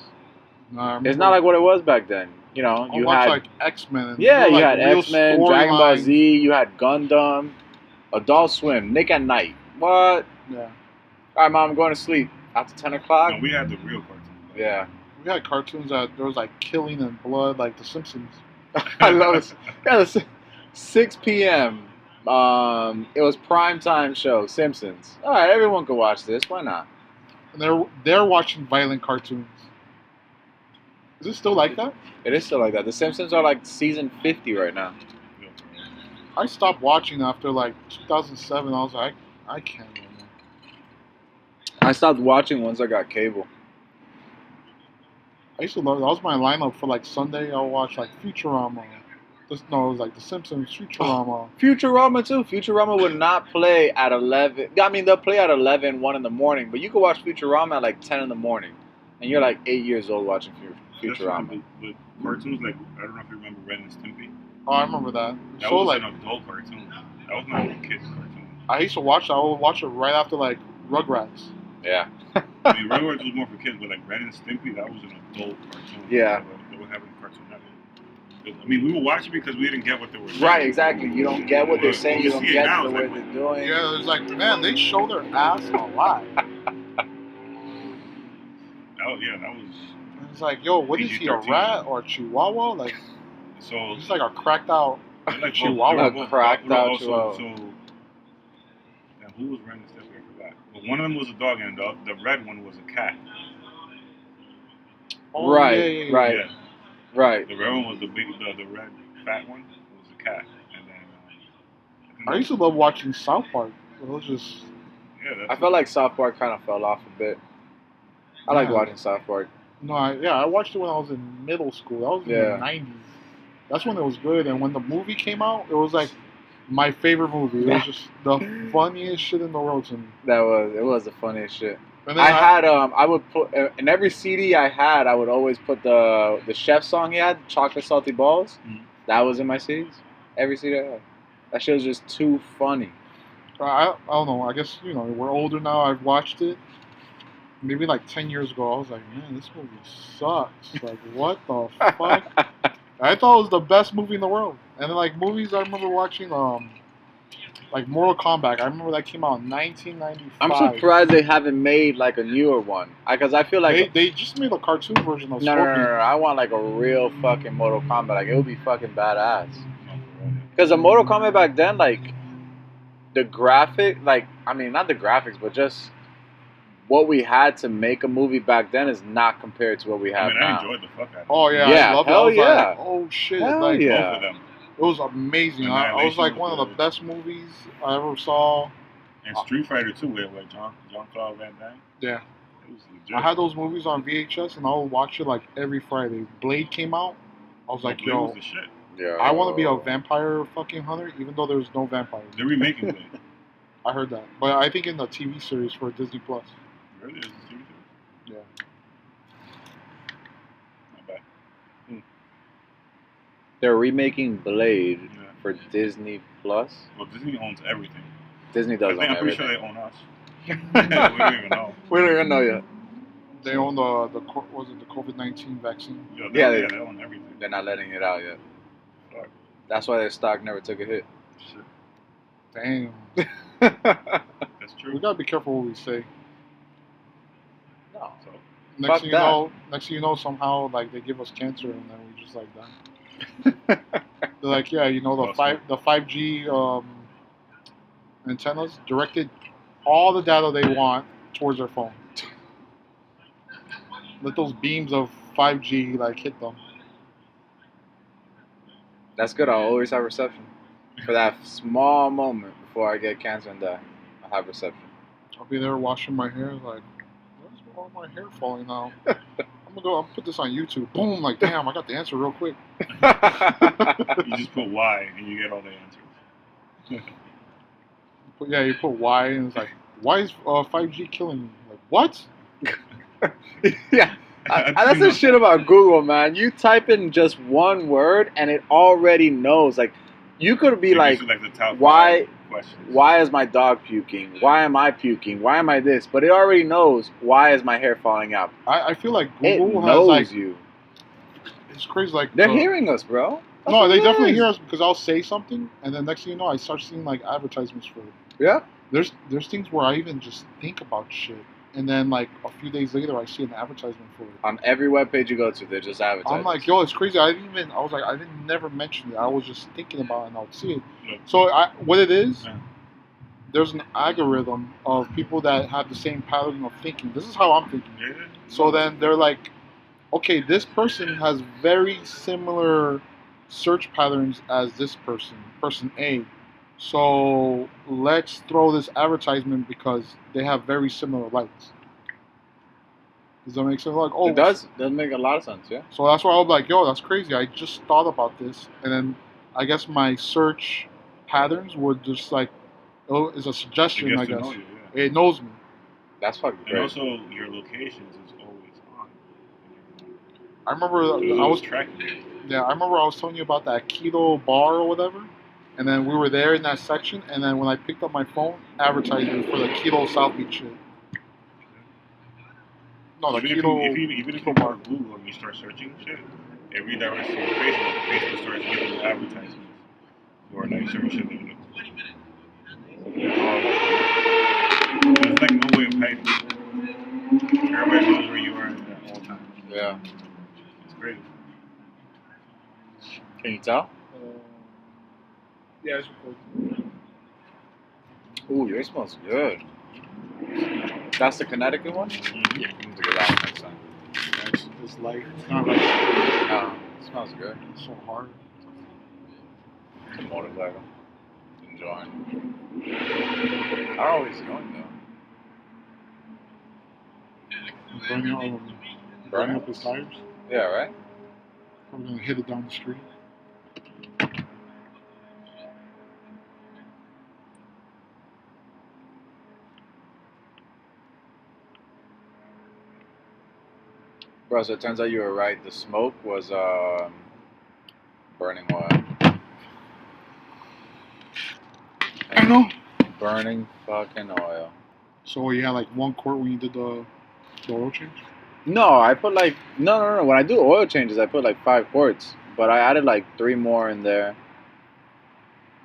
C: No, I
A: It's
C: remember-
A: not like what it was back then. You know,
C: I
A: you
C: watched
A: had
C: like X-Men. and
A: yeah,
C: they were,
A: you
C: like,
A: had
C: real
A: X-Men, Dragon Ball
C: storyline.
A: Z, you had Gundam, Adult Swim, Nick at Night. What?
C: Yeah,
A: All right, Mom, I'm going to sleep. After 10 o'clock?
B: No, we had the real cartoons.
A: Yeah.
C: we had cartoons that there was like killing and blood, like The Simpsons.
A: I love it. Yeah, the 6 p.m. It was prime time show, Simpsons. All right, everyone could watch this. Why not?
C: And they're watching violent cartoons. Is it still like that?
A: It is still like that. The Simpsons are like season 50 right now.
C: I stopped watching after like 2007. I was like, I can't anymore.
A: I stopped watching once I got cable.
C: I used to love that. Was my lineup for like Sunday. I'll watch like Futurama. It was like The Simpsons, Futurama.
A: Futurama too. Futurama would not play at 11. I mean, they'll play at 11, 1 in the morning, but you could watch Futurama at like 10 in the morning. And you're like 8 years old watching Futurama.
B: But cartoons like, I don't know if you remember Ren and Stimpy.
C: Oh, I remember that.
B: That
C: So
B: was
C: like,
B: an adult cartoon. That was not a kid's cartoon.
C: I used to watch. I would watch it right after like Rugrats.
A: Yeah.
B: I mean, Rugrats was more for kids, but like Ren and Stimpy, that was an adult cartoon.
A: Yeah.
B: They were having Cartoon Network. I mean, we were watching because we didn't get what they were saying.
A: Right, exactly. You don't get what they're saying. You don't
B: see it
A: get
B: now,
A: the
B: it's
A: way
B: like-
A: they're doing.
C: Yeah, it's like, man, they show their ass a lot.
B: That was.
C: It's like, yo, what is he, a
B: PG-13.
C: rat or a chihuahua? Like,
B: So.
C: he's like a cracked out.
B: they're like
C: Chihuahua.
B: both-
A: Cracked out
B: also-
A: chihuahua.
B: So, yeah, who was Ren and Stimpy? I forgot. But one of them was a dog, and the red one was a cat.
C: Oh,
A: Right,
C: yeah.
A: right.
B: Yeah.
A: Right.
B: The red one was the red fat one was a cat, and then.
C: I used to love watching South Park. It was just,
B: Yeah,
A: I
B: that's
A: felt like South Park kind of fell off a bit. I like
C: Yeah.
A: watching South Park.
C: no, I watched it when I was in middle school. That was in
A: Yeah.
C: the 90s. That's when it was good. And when the movie came out, it was like My favorite movie. It was just the funniest shit in the world to me.
A: It was the funniest shit.
C: And then
A: I would put in every CD I had, I would always put the chef song he had, Chocolate Salty Balls.
B: Mhm.
A: That was in my CDs. Every CD I had. That shit was just too funny.
C: I don't know. I guess we're older now. I've watched it. Maybe like 10 years ago, I was like, man, this movie sucks. Like, what the fuck? I thought it was the best movie in the world. And then like movies, I remember watching like Mortal Kombat. I remember that came out in 1995.
A: I'm surprised they haven't made like a newer one. Because I feel like
C: they just made a cartoon version of
A: no,
C: Scorpion.
A: I want like a real fucking Mortal Kombat. Like it would be fucking badass. Because the Mortal Kombat back then, like the graphic, like I mean not the graphics, but just what we had to make a movie back then is not compared to what we have
B: I mean,
A: now.
B: I enjoyed the fuck out of it.
C: Oh yeah,
A: Yeah,
C: I loved it. I
A: hell
C: was
A: yeah.
C: like, oh shit,
A: Hell
C: like
A: yeah.
B: Both of them.
C: it was amazing. I was
B: Annihilation
C: like one of
B: was
C: the
B: good.
C: best movies I ever saw.
B: And Street Fighter 2 with like Jean-Claude Van Damme.
C: Yeah,
B: It was legit.
C: I had those movies on VHS and I would watch it like every Friday. Blade came out. I was like,
B: Blade
C: yo,
B: was the shit.
A: Yeah.
C: I want to be a vampire fucking hunter, even though there's no vampires.
B: They're remaking Blade.
C: I heard that, but I think in the TV series for Disney Plus.
B: Really? Is it serious?
C: Yeah.
B: Not bad.
A: They're remaking Blade
B: Yeah.
A: for Disney Plus.
B: Well, Disney owns everything.
A: Disney does own
B: I'm pretty sure
A: everything.
B: they own us. We don't even know.
A: We don't even know yet.
C: They own the COVID-19 vaccine.
B: Yeah,
A: Yeah,
B: they own everything.
A: They're not letting it out yet.
B: Fuck.
A: That's why their stock never took a hit.
B: Shit.
C: Damn.
B: That's
C: We
B: true.
C: gotta be careful what we say.
A: No.
B: So,
C: Next thing
A: that.
C: you know, somehow like they give us cancer and then we just like die. They're like, yeah, the
B: Awesome.
C: 5G antennas directed all the data they want towards their phone. Let those beams of 5G like hit them.
A: That's good. I'll always have reception. For that small moment before I get cancer and die, I have reception.
C: I'll be there washing my hair, like, where's all my hair falling now? I'll put this on YouTube. Boom, like, damn, I got the answer real quick.
B: you just put Y and you get all the answers.
C: But yeah, you put Y and it's like, why is 5G killing me? Like, what?
A: Yeah. That's the shit about Google, man. You type in just one word and it already knows. Like, you could be like,
B: the top
A: why-
B: 5 questions.
A: why is my dog puking? Why am I puking? Why am I this? But it already knows why is my hair falling out.
C: I feel like
A: It
C: Google has
A: knows
C: like,
A: you.
C: it's crazy. Like,
A: They're hearing us, bro. That's
C: No,
A: what
C: they
A: it
C: definitely
A: is.
C: hear us because I'll say something and then next thing you know, I start seeing like advertisements for it.
A: Yeah.
C: There's things where I even just think about shit. And then like a few days later, I see an advertisement for it.
A: On every webpage you go to, they're just advertising.
C: I'm like, yo, it's crazy. I didn't never mention it. I was just thinking about it and I would see it.
B: Yeah.
C: So what it is,
B: Yeah.
C: there's an algorithm of people that have the same pattern of thinking. This is how I'm thinking.
B: Yeah.
C: So then they're like, okay, this person has very similar search patterns as this person A. So let's throw this advertisement because they have very similar likes. Does that make sense? Like, oh,
A: it does make a lot of sense, yeah.
C: So that's why I was like, yo, that's crazy. I just thought about this. And then I guess my search patterns would just like, oh, it's a
B: It
C: suggestion,
B: gets
C: I
B: to
C: guess.
B: know you, yeah.
C: It knows me.
A: That's fucking
B: And
A: great.
B: also, your locations is always on.
C: I remember
B: So
C: I was
B: tracking you.
C: Yeah, I remember I was telling you about that keto bar or whatever, and then we were there in that section, and then when I picked up my phone, advertisement for the keto South Beach shit. No, the
B: Even
C: keto.
B: if you
C: keto
B: go
C: bar.
B: to Google and you start searching shit, it redirects to your Facebook. Facebook starts giving you advertisements for like certain shit that you do. There's like no way of hiding. Everybody knows where you are at all times.
A: Yeah.
B: It's crazy.
A: Can you tell?
C: Yeah, it's recording.
A: Ooh, yours smells good. That's the Connecticut one?
B: Mm-hmm.
A: Yeah, I'm gonna get that one next time.
C: It's light. It's not like
A: It smells good.
C: it's so hard.
A: It's a motorcycle. Enjoying. I don't know what he's doing though.
C: Burning up his tires.
A: Yeah, right?
C: I'm gonna hit it down the street.
A: Bro, so it turns out you were right. The smoke was burning oil.
C: I know.
A: Burning fucking oil.
C: So you had like 1 quart when you did the oil change?
A: No, I put like no. When I do oil changes, I put like 5 quarts, but I added like 3 more in there.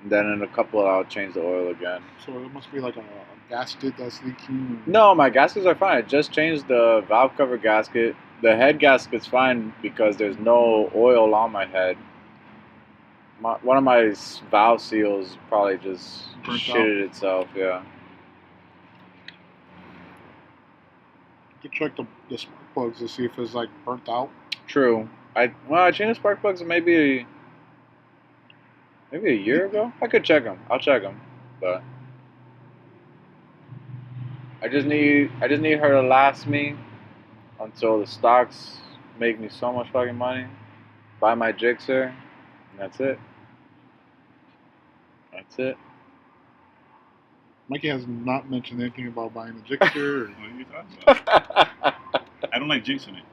A: And then in a couple, I'll change the oil again.
C: So it must be like a gasket that's leaking.
A: No, my gaskets are fine. I just changed the valve cover gasket. The head gasket's fine because there's no oil on my head. One of my valve seals probably just
C: Burnt
A: shitted itself. Yeah.
C: You could check the spark plugs to see if it's like burnt out.
A: True. I changed the spark plugs maybe a year ago. I could check them. I'll check them, but I just need her to last me until the stocks make me so much fucking money. Buy my Gixxer, and that's it. That's it.
C: Mikey has not mentioned anything about buying a Gixxer.
B: What are you talking about? I don't like jinxing it.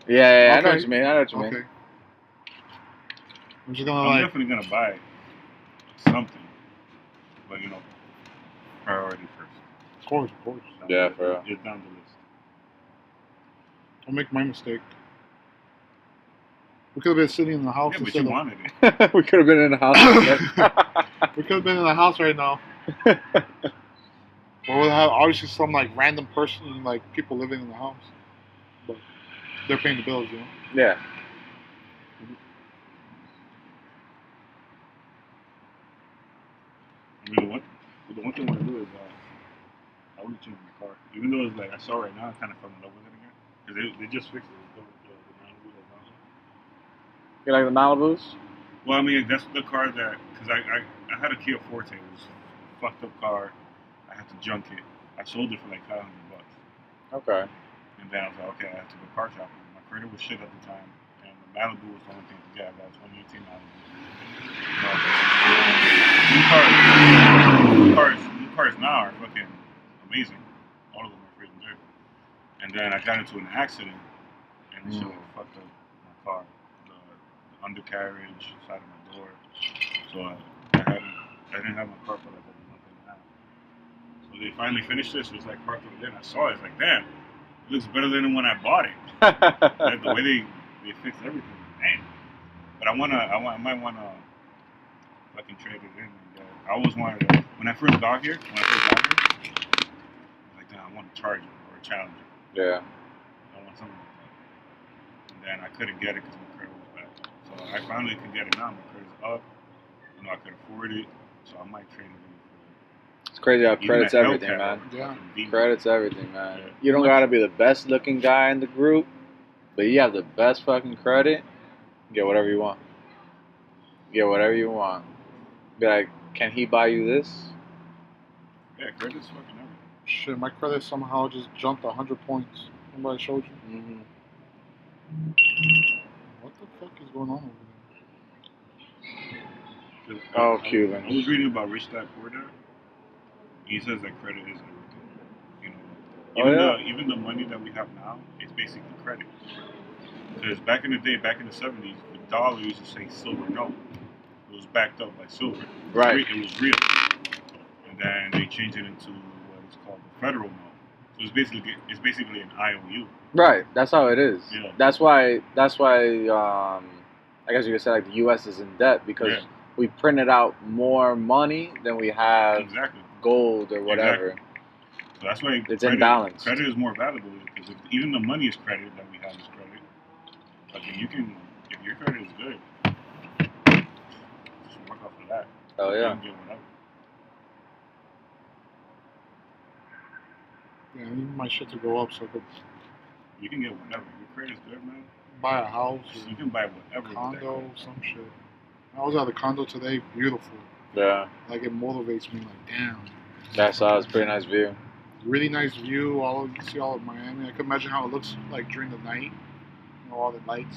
A: Yeah, I know
C: Okay.
A: what you mean. I know what you mean.
C: Okay. I'm just gonna
B: I'm
C: like.
B: definitely gonna buy something, but priority first.
C: Of course.
A: Yeah, for real.
B: Just down the list.
C: Don't make my mistake. We could have been sitting in the house
B: Yeah, but
C: instead
B: you
C: of.
B: wanted it.
A: We could have been in the house.
C: We could have been in the house right now. Or we'll have obviously some like random person, like people living in the house, but they're paying the bills,
A: Yeah.
B: I mean, the one thing I want to do is I want to change my car. Even though it's like I saw right now, I kind of fell in love with it again because they just fixed it. The Malibu that's on it.
A: You like the Malibus?
B: Well, I mean, that's the car that because I had a Kia Forte. It was a fucked up car. I had to junk it. I sold it for like $500.
A: Okay.
B: And then I was like, okay, I have to go car shopping. My credit was shit at the time, and the Malibu was the only thing to get. I got a 2018 Malibu. New cars now are fucking amazing. All of them are freaking good. And then I got into an accident, and this shit like fucked up my car. The undercarriage, side of my door. So I didn't have my car for like a month and a half. So they finally finished this. It was like parked over there, and I saw it. It's like, damn, it looks better than when I bought it. Like, the way they fixed everything, damn. But I might wanna fucking trade it in. And, I always wanted to, when I first got here, I was like, damn, I want a Charger or a Challenger.
A: Yeah.
B: I want something like that. And then I couldn't get it because my credit was bad. So I finally could get it now. My credit's up. I could afford it. So I might trade it in.
A: It's crazy how
B: Even
A: credit's
B: that
A: everything,
B: Hellcat
A: man.
B: or
C: Yeah.
B: fucking Beamer.
A: Credit's everything, man.
B: Yeah.
A: You don't gotta be the best looking guy in the group, but you have the best fucking credit, get whatever you want. Get whatever you want. Be like, can he buy you this?
B: Yeah, credit's fucking everything.
C: Shit, my credit somehow just jumped 100 points. Remember I showed you?
A: Mm-hmm.
C: What the fuck is going on over
A: Oh,
B: I
A: Cuban.
B: was reading about Rich Dad Poor Dad. He says that credit is everything. Even the money that we have now is basically credit. Because back in the day, back in the 70s, the dollar used to say silver note. It was backed up by silver.
A: Right.
B: It was real. And then they changed it into what is called the federal note. So it's basically an IOU.
A: Right. That's how it is.
B: Yeah.
A: That's why. I guess you could say like the U.S. is in debt because
B: Yeah.
A: we printed out more money than we have
B: Exactly.
A: gold or whatever.
B: Exactly. So that's why
A: It's imbalanced.
B: Credit is more valuable because even the money is credit that we have is credit. Like if your credit is good, just work off of that.
A: Oh
B: You
A: yeah.
B: can get whatever.
C: there? Yeah, I need my shit to go up so I could
B: You can get whatever. Your credit's good, man.
C: buy a house
B: You
C: or
B: can buy whatever. with that
C: condo,
B: credit.
C: some shit. I was at the condo today, beautiful.
A: Yeah.
C: Like it motivates me. Like damn,
A: That's a pretty nice view.
C: really nice view. You can see all of Miami. I can imagine how it looks like during the night. All the lights.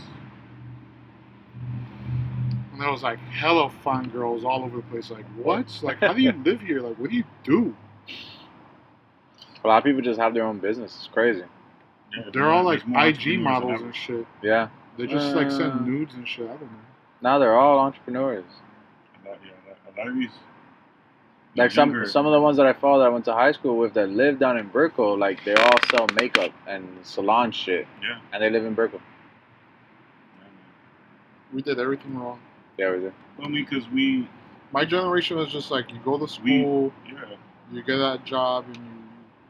C: And there was like hella fun girls all over the place. Like what? Like how do you live here? Like what do you do?
A: A lot of people just have their own business. It's crazy.
B: Yeah,
C: They're all like
B: there's more
C: IG
B: entrepreneurs than
C: models
B: ever.
C: and shit.
A: Yeah.
C: They just like send nudes and shit. I don't know.
A: Now they're all entrepreneurs.
B: A lot of these.
A: Like some of the ones that I follow that I went to high school with that live down in Brickell, like they all sell makeup and salon shit.
B: Yeah.
A: And they live in Brickell.
C: We did everything wrong.
A: Yeah, we did.
B: Well, I mean, because
C: My generation was just like you go to school,
B: yeah.
C: you get that job, and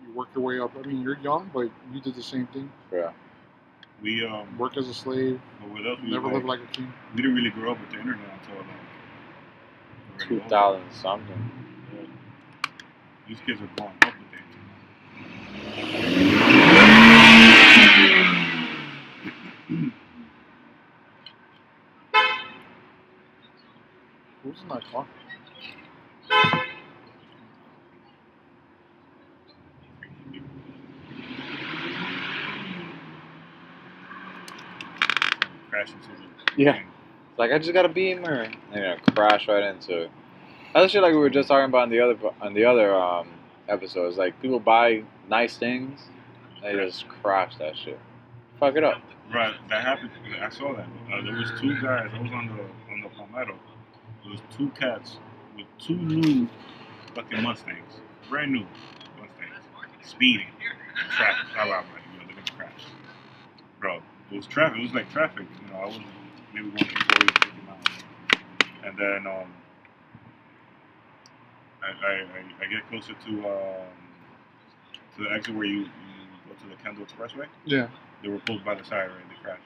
C: you work your way up. I mean, you're young, but you did the same thing.
A: Yeah.
B: We
C: Work as a slave.
B: But with us,
C: Never live like a king.
B: We didn't really grow up with the internet until like
A: 2000 something.
B: Yeah. These kids are growing up with the internet.
C: Who's in that car?
B: Crash into the
A: Yeah.
B: thing.
A: It's like I just got a Beamer, and crash right into it. That's shit like we were just talking about on the other episodes. Like people buy nice things, and they just crash that shit, fuck it up.
B: Right, that happened. I saw that. There was two guys. I was on the Palmetto. There was two cats with two new fucking Mustangs, brand new Mustangs, speeding, traffic. They're gonna crash, bro. It was traffic. It was like traffic. I was maybe going 40, 50 miles, and then I get closer to the exit where you go to the Kendall Expressway.
C: Yeah.
B: They were pulled by the side and they crashed.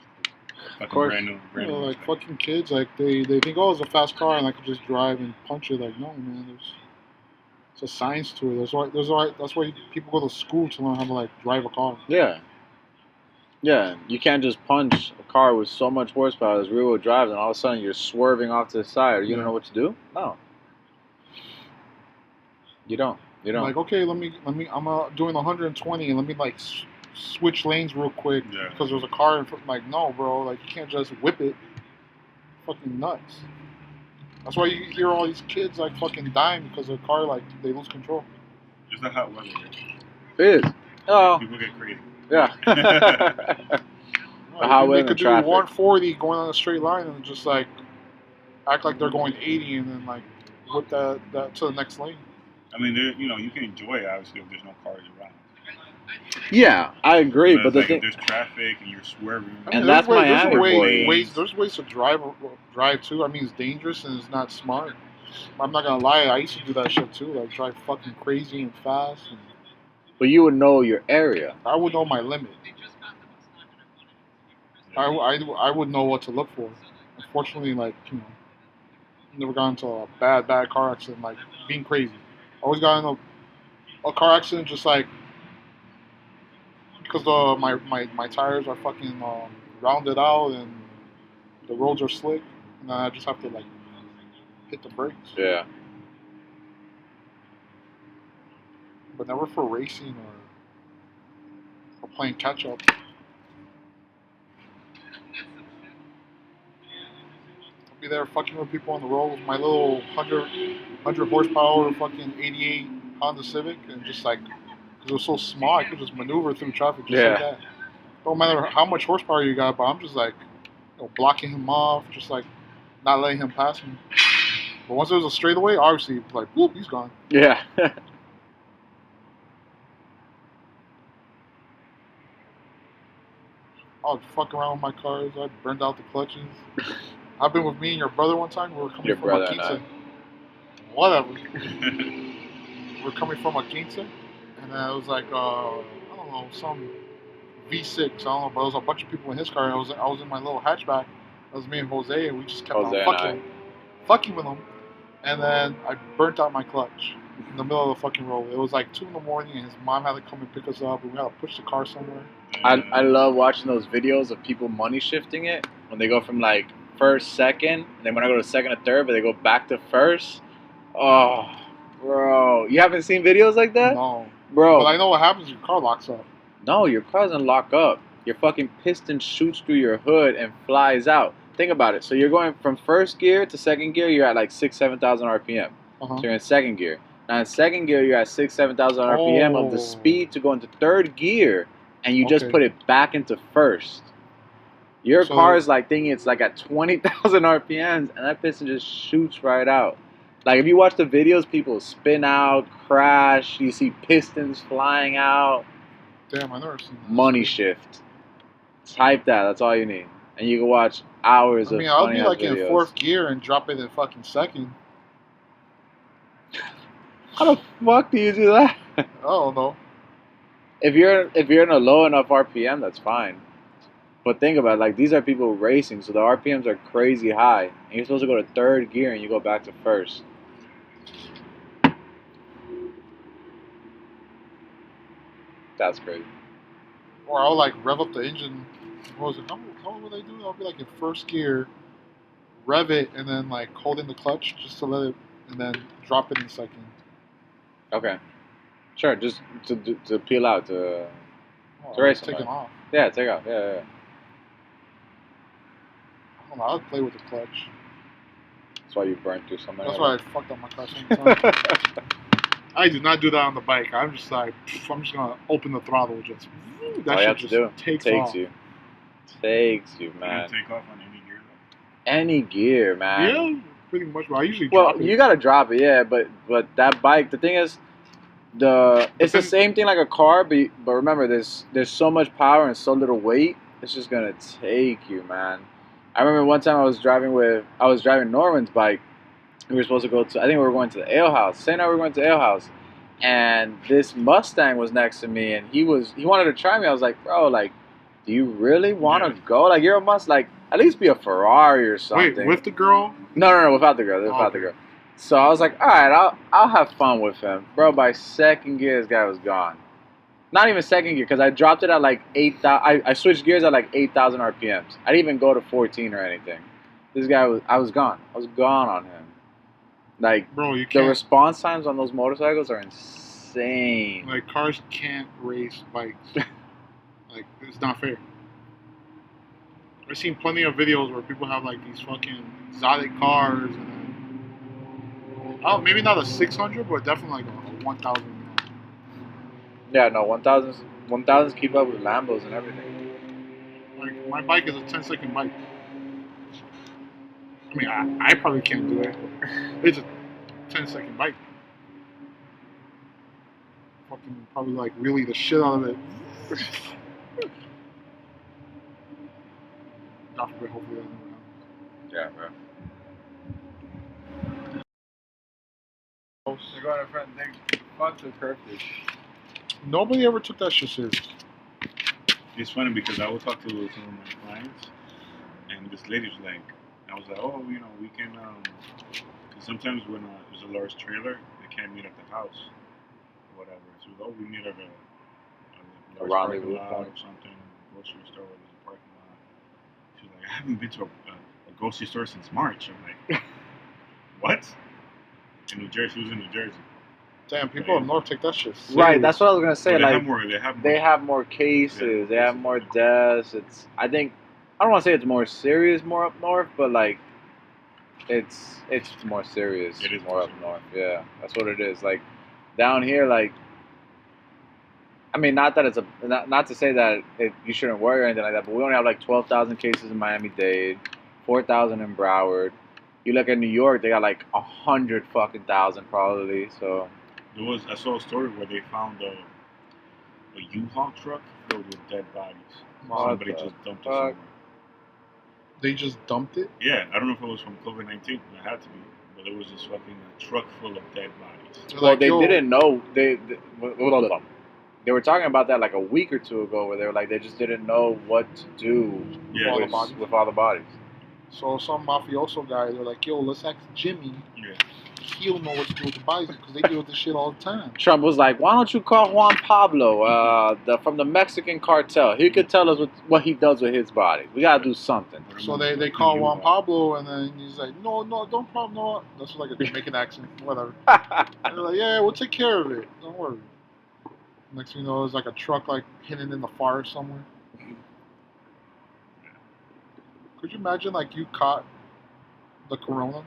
A: Of course.
B: Brand new
C: Like
B: Mustang.
C: fucking kids, like they think, oh, it's a fast car and I could just drive and punch it. Like, no, man, there's a science to it. That's why people go to school to learn how to like drive a car.
A: Yeah. Yeah, you can't just punch a car with so much horsepower as rear-wheel drive, and all of a sudden you're swerving off to the side. You don't know what to do? No. You don't.
C: Like, okay, I'm doing 120 and let me like switch lanes real quick because there's a car in front. Like, no, bro, like you can't just whip it. Fucking nuts. That's why you hear all these kids like fucking dying because of the car, like they lose control.
B: It's the hot weather.
A: It is. Oh.
B: People get crazy.
A: Yeah.
C: They could do 140 going on a straight line and just like act like they're going 80 and then like whip that to the next lane.
B: I mean, you can enjoy it obviously if there's no cars around.
A: Yeah, I agree, but the
B: like
A: thing,
B: if there's traffic and you're swerving,
A: and that's Miami for you.
C: There's ways to drive too. I mean, it's dangerous and it's not smart. I'm not gonna lie, I used to do that shit too, like drive fucking crazy and fast.
A: But you would know your area.
C: I would know my limit. I would know what to look for. Unfortunately, like never got into a bad car accident, like being crazy. Always got in a car accident just like because my tires are fucking rounded out and the roads are slick, and I just have to like hit the brakes.
A: Yeah.
C: But never for racing or playing catch up. I'll be there fucking with people on the road with my little 100 horsepower fucking 88 Honda Civic, and just like, because it was so small, I could just maneuver through traffic just like that. Don't matter how much horsepower you got, but I'm just like, blocking him off, just like not letting him pass me. But once it was a straightaway, obviously, like, whoop, he's gone.
A: Yeah.
C: I'd fuck around with my cars. I burned out the clutches. I've been with me and your brother one time. We were coming from a quince. Whatever. We're coming from a quince, and it was like I don't know, some V6. I don't know, but there was a bunch of people in his car. And I was in my little hatchback. It was me and Jose, and we just kept on fucking with him. And then I burnt out my clutch in the middle of the fucking road. It was like 2 a.m, and his mom had to come and pick us up, and we had to push the car somewhere.
A: I love watching those videos of people money shifting it when they go from like first, second, and then when I go to second or third, but they go back to first. Oh, bro, you haven't seen videos like that?
C: No,
A: bro.
C: But I know what happens. Your car locks up.
A: No, your car doesn't lock up. Your fucking piston shoots through your hood and flies out. Think about it. So you're going from first gear to second gear. You're at like 6,000-7,000 RPM. So you're in second gear. Now in second gear, you're at 6,000-7,000 RPM of the speed to go into third gear. and you just
C: Okay.
A: put it back into first. Your
C: So-
A: car is like thinking it's like at 20,000 RPMs, and that piston just shoots right out. Like if you watch the videos, people spin out, crash. You see pistons flying out.
C: Damn, I never seen that.
A: Money shift. Type that. That's all you need, and you can watch hours
C: I mean,
A: of
C: I'll
A: funny
C: be
A: ass
C: like
A: videos.
C: in fourth gear and drop it in fucking second.
A: How the fuck do you do that?
C: I don't know.
A: If you're in a low enough RPM, that's fine. But think about it, like these are people racing, so the RPMs are crazy high, and you're supposed to go to third gear and you go back to first. That's crazy.
C: Or I'll like rev up the engine. What was it? How would I do it? I'll be like in first gear, rev it, and then like hold in the clutch just to let it, and then drop it in second.
A: Okay, sure. Just to peel out to
C: Oh,
A: To race
C: take it
A: somebody.
C: off.
A: yeah, take off. Yeah.
C: I don't know. I'll play with the clutch.
A: That's why you burned through so many.
C: That's
A: of
C: why I fucked up my car so many times. I do not do that on the bike. I'm just like, I'm just gonna open the throttle. Just
A: That's
C: that
A: all you have
C: shit
A: to
C: just
A: do.
C: takes
A: Takes
C: off.
A: you. Takes you,
B: You can
A: man.
B: take off on any gear though.
A: Any gear, man.
C: Yeah, pretty much. But I usually
A: Well,
C: drop it.
A: you gotta drop it, yeah. But that bike, the thing is, it's the
C: then-
A: same thing like a car, but remember, there's so much power and so little weight. It's just gonna take you, man. I remember one time I was driving Norman's bike. We were supposed to go to, I think we were going to the ale house. Same night we were going to the ale house, and this Mustang was next to me, and he wanted to try me. I was like, bro, like, do you really want to
B: Yeah.
A: go? Like, you're a Mustang. Like, at least be a Ferrari or something.
C: Wait, with the girl?
A: No, without the girl. Without the
C: Okay.
A: girl. So I was like, all right, I'll have fun with him, bro. By second gear, this guy was gone. Not even second gear, because I dropped it at like 8,000. I switched gears at like 8,000 RPMs. I didn't even go to 14 or anything. This guy I was gone. I was gone on him. Like
C: Bro, you
A: the
C: can't.
A: response times on those motorcycles are insane.
C: Like, cars can't race bikes. Like, it's not fair. I've seen plenty of videos where people have like these fucking exotic cars, and then, oh, maybe not a 600, but definitely like a 1,000.
A: Yeah, no, 1,000s keep up with Lambos and everything.
C: Like, my bike is a 10-second bike. I mean, I probably can't do it. It's a 10-second bike. Fucking probably like really the shit out of it. God forbid, hopefully that never happens.
A: Yeah, bro. You're going to front thing. Fuck the curfew.
C: Nobody ever took that shit serious.
B: It's funny because I would talk to some of my clients, and this lady's like, I was like, oh, you know, we can, 'cause sometimes when there's a large trailer, they can't meet at the house, or whatever. So, oh, we meet at a large
A: rendezvous
B: parking lot
A: point.
B: or something, grocery store where there's a parking lot. She's like, I haven't been to a grocery store since March. I'm like, what? In New Jersey, she was in New Jersey.
C: Damn, people up north take that shit serious.
A: Right, that's what I was gonna say.
B: But
A: like
B: they have more.
A: cases,
B: Yeah,
A: they have
B: cases.
A: more deaths. I don't want to say it's more serious more up north, but like it's more serious
B: It is
A: more
B: more
A: up
B: serious.
A: north. Yeah, that's what it is. Like down here, like I mean, not that it's not to say that you shouldn't worry or anything like that, but we only have like 12,000 cases in Miami-Dade, 4,000 in Broward. You look at New York, they got like 100 fucking thousand probably. So
B: I saw a story where they found a U-Haul truck filled with dead bodies.
A: What
B: Somebody
A: the
B: just dumped it
A: fuck?
B: somewhere.
C: They just dumped it?
B: Yeah, I don't know if it was from COVID-19. It had to be, but there was this fucking truck full of dead bodies.
C: They're
A: well,
C: like,
A: they
C: yo,
A: didn't know. They were talking about that like a week or two ago, where they were like they just didn't know what to do
B: Yeah.
C: all the
A: with,
C: bodies.
A: with all the bodies.
C: So some mafioso guy, they're like, yo, let's ask Jimmy.
B: Yeah,
C: He'll know what to do with the bodies because they deal with this shit all the time.
A: Trump was like, "Why don't you call Juan Pablo, from the Mexican cartel? He could tell us what he does with his body. We gotta do something."
C: So they call Juan Pablo, and then he's like, no, don't problem, no. That's like a Jamaican accent, whatever. And they're like, yeah, we'll take care of it. Don't worry. Next thing you know, there's like a truck like hidden in the forest somewhere. Could you imagine like you caught the corona,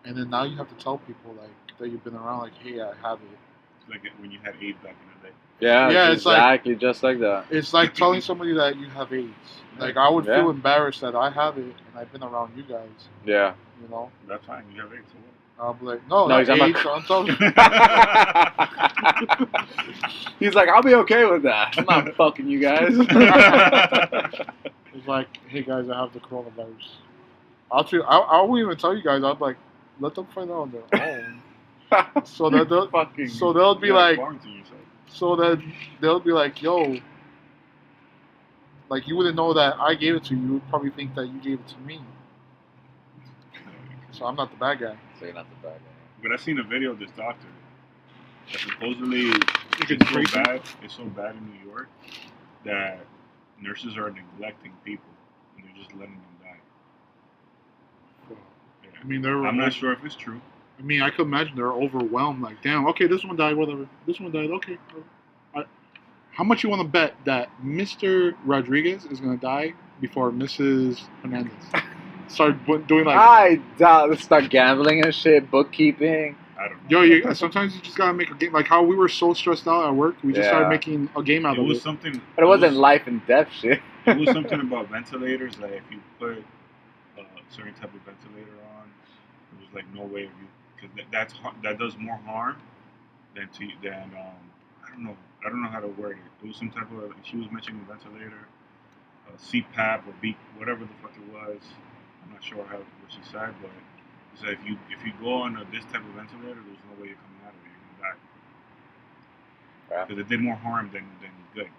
C: and then now you have to tell people like that you've been around, like, hey, I have it.
B: It's like when you had AIDS back in the day.
A: Yeah,
C: Yeah, it's like-
A: exactly just like that.
C: It's like telling somebody that you have AIDS. Like I would
A: Yeah.
C: feel embarrassed that I have it and I've been around you guys.
A: Yeah.
C: You know,
B: That's fine. You have AIDS. So
C: I'll be like, no,
A: No,
C: not
A: he's talking
C: AIDS. I'm talking.
A: He's like, I'll be okay with that. I'm not fucking you guys.
C: It's like, hey guys, I have the coronavirus. I won't even tell you guys. I'll be like, let them find out on their own. So that they'll,
A: fucking.
C: so they'll be
B: You gotta
C: like,
B: quarantine yourself.
C: so that they'll be like, yo, like you wouldn't know that I gave it to you. You would probably think that you gave it to me. So I'm not the bad guy.
A: So you're not the bad guy.
B: But I seen a video of this doctor that supposedly
C: It's
B: it's so
C: crazy.
B: bad. It's so bad in New York that nurses are neglecting people and they're just letting them die. Yeah.
C: I mean, they're.
B: I'm not sure if it's true.
C: I mean, I could imagine they're overwhelmed. Like, damn, okay, this one died, whatever. This one died, okay. How much you want to bet that Mr. Rodriguez is gonna die before Mrs. Hernandez? Start doing like,
A: I doubt. Let's start gambling and shit, bookkeeping.
B: I don't know.
C: yo, sometimes you just gotta make a game. Like how we were so stressed out at work, we just
A: Yeah.
C: started making a game out
B: It
C: of
B: was
C: it.
B: something.
A: But it wasn't life and death shit.
B: It was something about ventilators. Like if you put a certain type of ventilator on, it was like no way of you because that does more harm than I don't know how to word it. It was some type of she was mentioning ventilator, CPAP or beep, whatever the fuck it was. I'm not sure what she said, but she said if you go on this type of ventilator, there's no way you're coming out of it. You're gonna die
A: Yeah.
B: because it did more harm than good.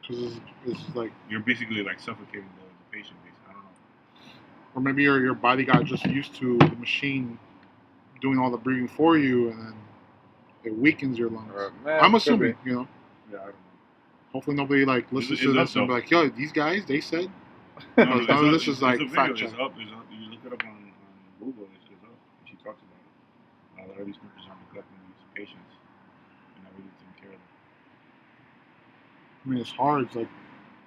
C: Because it's like,
B: You're basically like suffocating the patient. Basically, I don't know.
C: or maybe your body got just used to the machine doing all the breathing for you, and then it weakens your lungs.
A: Man,
C: I'm
A: could
C: assuming,
A: be.
C: you know.
B: Yeah, I don't know.
C: Hopefully nobody like listens
B: It's
C: to
B: up,
C: this and be
B: though.
C: like, yo, these guys, they said.
B: No,
C: No,
B: it's
C: no,
B: up,
C: this is like
B: it's a
C: fact
B: video.
C: check.
B: It's up. You look it up on Google. It's up. And she talks about it. A lot of these nurses are neglecting these patients and not really taking care of them.
C: I mean, it's hard. It's like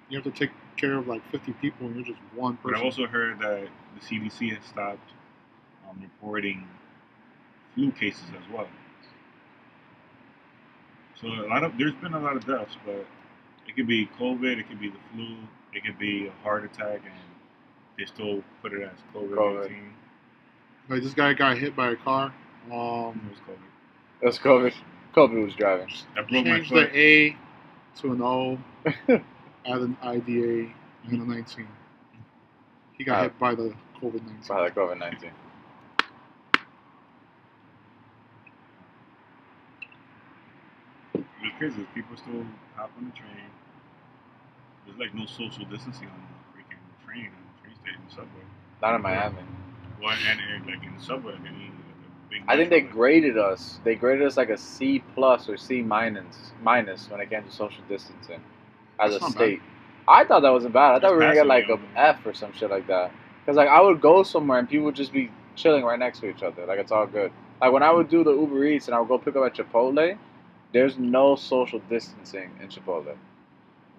C: you have to take care of like 50 people, and you're just one
B: But
C: person.
B: I've also heard that the CDC has stopped reporting flu cases as well. So there's been a lot of deaths, but it could be COVID, it could be the flu, it could be a heart attack, and they still put it as COVID-19.
C: Like this guy got hit by a car.
B: It was COVID.
A: That's COVID. COVID was driving.
B: I broke my
C: Changed
B: foot.
C: the A to an O, add an IDA and a 19. He got hit by the COVID-19.
A: By the COVID-19.
B: It's crazy. People still hop on the train. There's like no social distancing on the freaking train and the train station, the subway.
A: Not in Miami.
B: Well, and like in the subway, like any big.
A: I think they
B: metro, like-
A: graded us. They graded us like a C plus or C minus when it came to social distancing as
C: That's
A: a
C: not
A: state. I thought that wasn't bad. I thought we were gonna get like
B: That's
A: a
B: passing,
A: F or some shit like that. Cause like I would go somewhere and people would just be chilling right next to each other. Like it's all good. Like when I would do the Uber Eats and I would go pick up at Chipotle, there's no social distancing in Chipotle.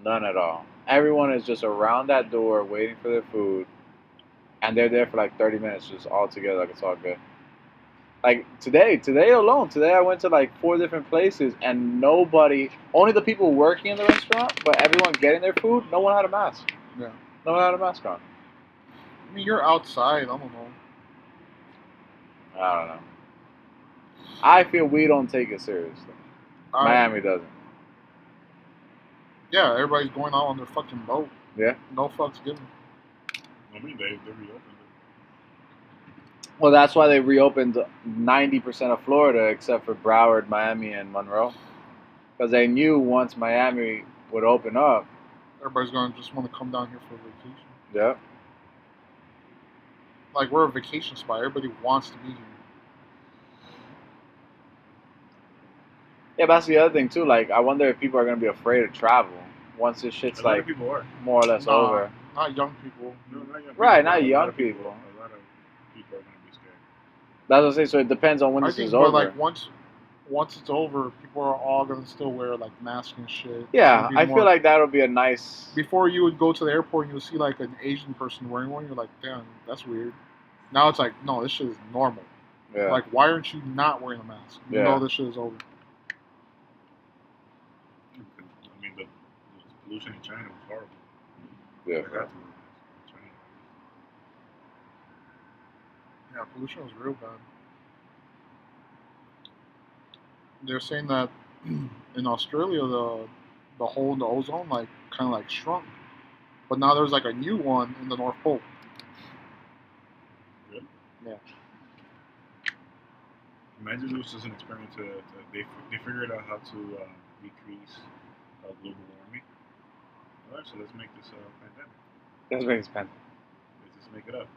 A: None at all. Everyone is just around that door waiting for their food, and they're there for like 30 minutes just all together. Like it's all good. Like today alone, I went to like 4 different places and nobody, only the people working in the restaurant, but everyone getting their food, no one had a mask.
C: Yeah.
A: No one had a mask on.
C: I mean, you're outside. I don't know.
A: I don't know. I feel we don't take it seriously. Miami doesn't.
C: Yeah, everybody's going out on their fucking boat.
A: Yeah.
C: No fucks given.
B: I mean, they reopened it.
A: Well, that's why they reopened 90% of Florida except for Broward, Miami, and Monroe. Because they knew once Miami would open up.
C: Everybody's gonna just want to come down here for vacation.
A: Yeah.
C: Like we're a vacation spot. Everybody wants to be here.
A: Yeah, but that's the other thing too. Like, I wonder if people are gonna be afraid to travel once this shit's
B: A lot
A: like
B: of people are.
A: more or less
C: Nah.
A: over.
C: Not young people.
B: No, not young
A: Right,
B: people,
A: not
B: but a
A: young
B: lot of
A: people.
B: A lot of people are going to be scared.
A: That's what I'm saying. So it depends on when
C: I
A: this
C: think,
A: is
C: but
A: over.
C: like once it's over, people are all gonna still wear like masks and shit.
A: Yeah,
C: It'll be
A: I
C: more-
A: feel like that'll be a nice.
C: before you would go to the airport and you would see like an Asian person wearing one, you're like, damn, that's weird. Now it's like, no, this shit is normal.
A: Yeah.
C: Like, why aren't you not wearing a mask? You
A: Yeah.
C: know this shit is over.
B: pollution in China was horrible.
A: Yeah.
B: It had to be China.
C: Yeah, pollution was real bad. They're saying that in Australia, the hole in the ozone like kind of like shrunk, but now there's like a new one in the North Pole.
B: Really?
C: Yeah.
B: Imagine it was just an experiment they figured out how to decrease global warming. All right, so let's make this pandemic.
A: That's very expensive.
B: Let's just make it up.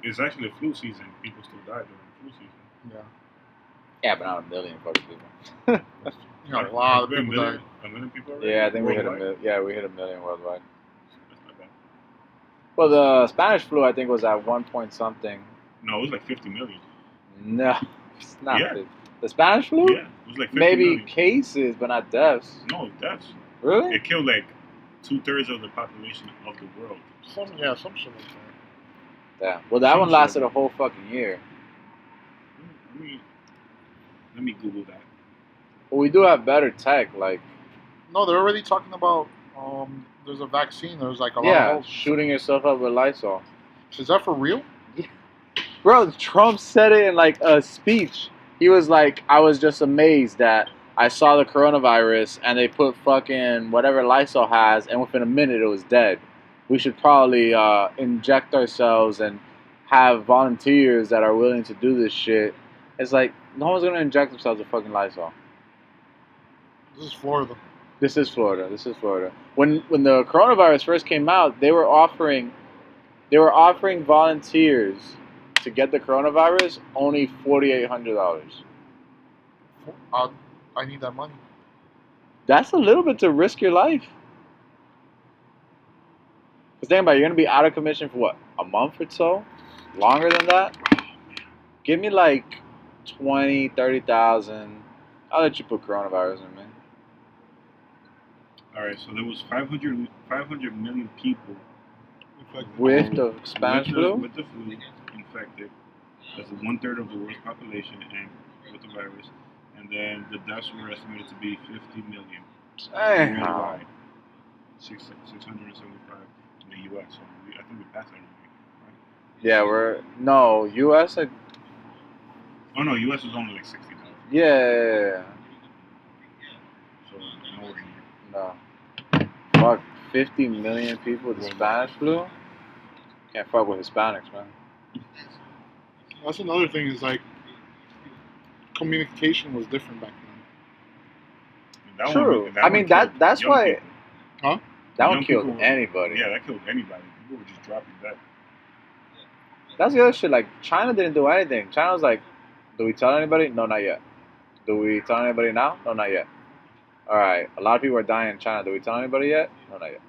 B: It's actually a flu season. People still die during the flu season.
C: Yeah.
A: Yeah, but not a million fucking people.
C: You got a lot of
B: Has it been
C: people dying.
B: a million people already?
A: Yeah, I think we hit a
B: Worldwide?
A: million. Yeah, we hit a million worldwide.
B: That's not bad.
A: Well, the Spanish flu, I think, was at 1 point something.
B: No, it was like 50 million.
A: No, it's not.
B: Yeah.
A: The Spanish flu?
B: Yeah, it was like 50
A: Maybe
B: million.
A: cases, but not deaths.
B: No, deaths.
A: Really?
B: It killed like 2/3 of the population of the world.
C: Some shit like that.
A: Yeah. Well, that
B: Some
A: one
B: shit.
A: lasted a whole fucking year.
B: Let me Google that.
A: But we do have better tech, like
C: No, they're already talking about. There's a vaccine. There's like a lot
A: yeah,
C: of hope.
A: shooting yourself up with Lysol.
C: Is that for real?
A: Bro, Trump said it in like a speech. He was like, I was just amazed that I saw the coronavirus and they put fucking whatever Lysol has, and within a minute it was dead. We should probably inject ourselves and have volunteers that are willing to do this shit. It's like, no one's gonna inject themselves with fucking Lysol.
C: This is Florida.
A: This is Florida. This is Florida. When the coronavirus first came out, they were offering volunteers to get the coronavirus only $4,800.
C: I need that money.
A: That's a little bit to risk your life. Cause think about it, you're gonna be out of commission for what, a month or so? Longer than that? Give me like 20, 30,000. I'll let you put coronavirus in, man.
B: All right, so there was 500 million people
A: With the Spanish flu?
B: with the flu infected. That's 1/3 of the world's population, and with the virus. And then the deaths were estimated to be 50 million
A: Hey,
B: worldwide. 675 in the U.S. So I think we passed that already. Right?
A: no, U.S.
B: Oh no, U.S. was only like 60,000.
A: Yeah.
B: So nowhere near.
A: No. Fuck, 50 million people with the Spanish flu? Can't fuck with Hispanics, man.
C: That's another thing. Is like communication was different back then.
B: That
A: True.
B: One,
A: I mean, that's
B: young
A: why...
B: people.
C: Huh?
A: That one
B: Young
A: killed
B: people-
A: anybody.
B: Yeah, that killed anybody. People were just dropping dead.
A: That's the other shit. Like, China didn't do anything. China was like, do we tell anybody? No, not yet. Do we tell anybody now? No, not yet. Alright, a lot of people are dying in China. Do we tell anybody yet? No, not yet.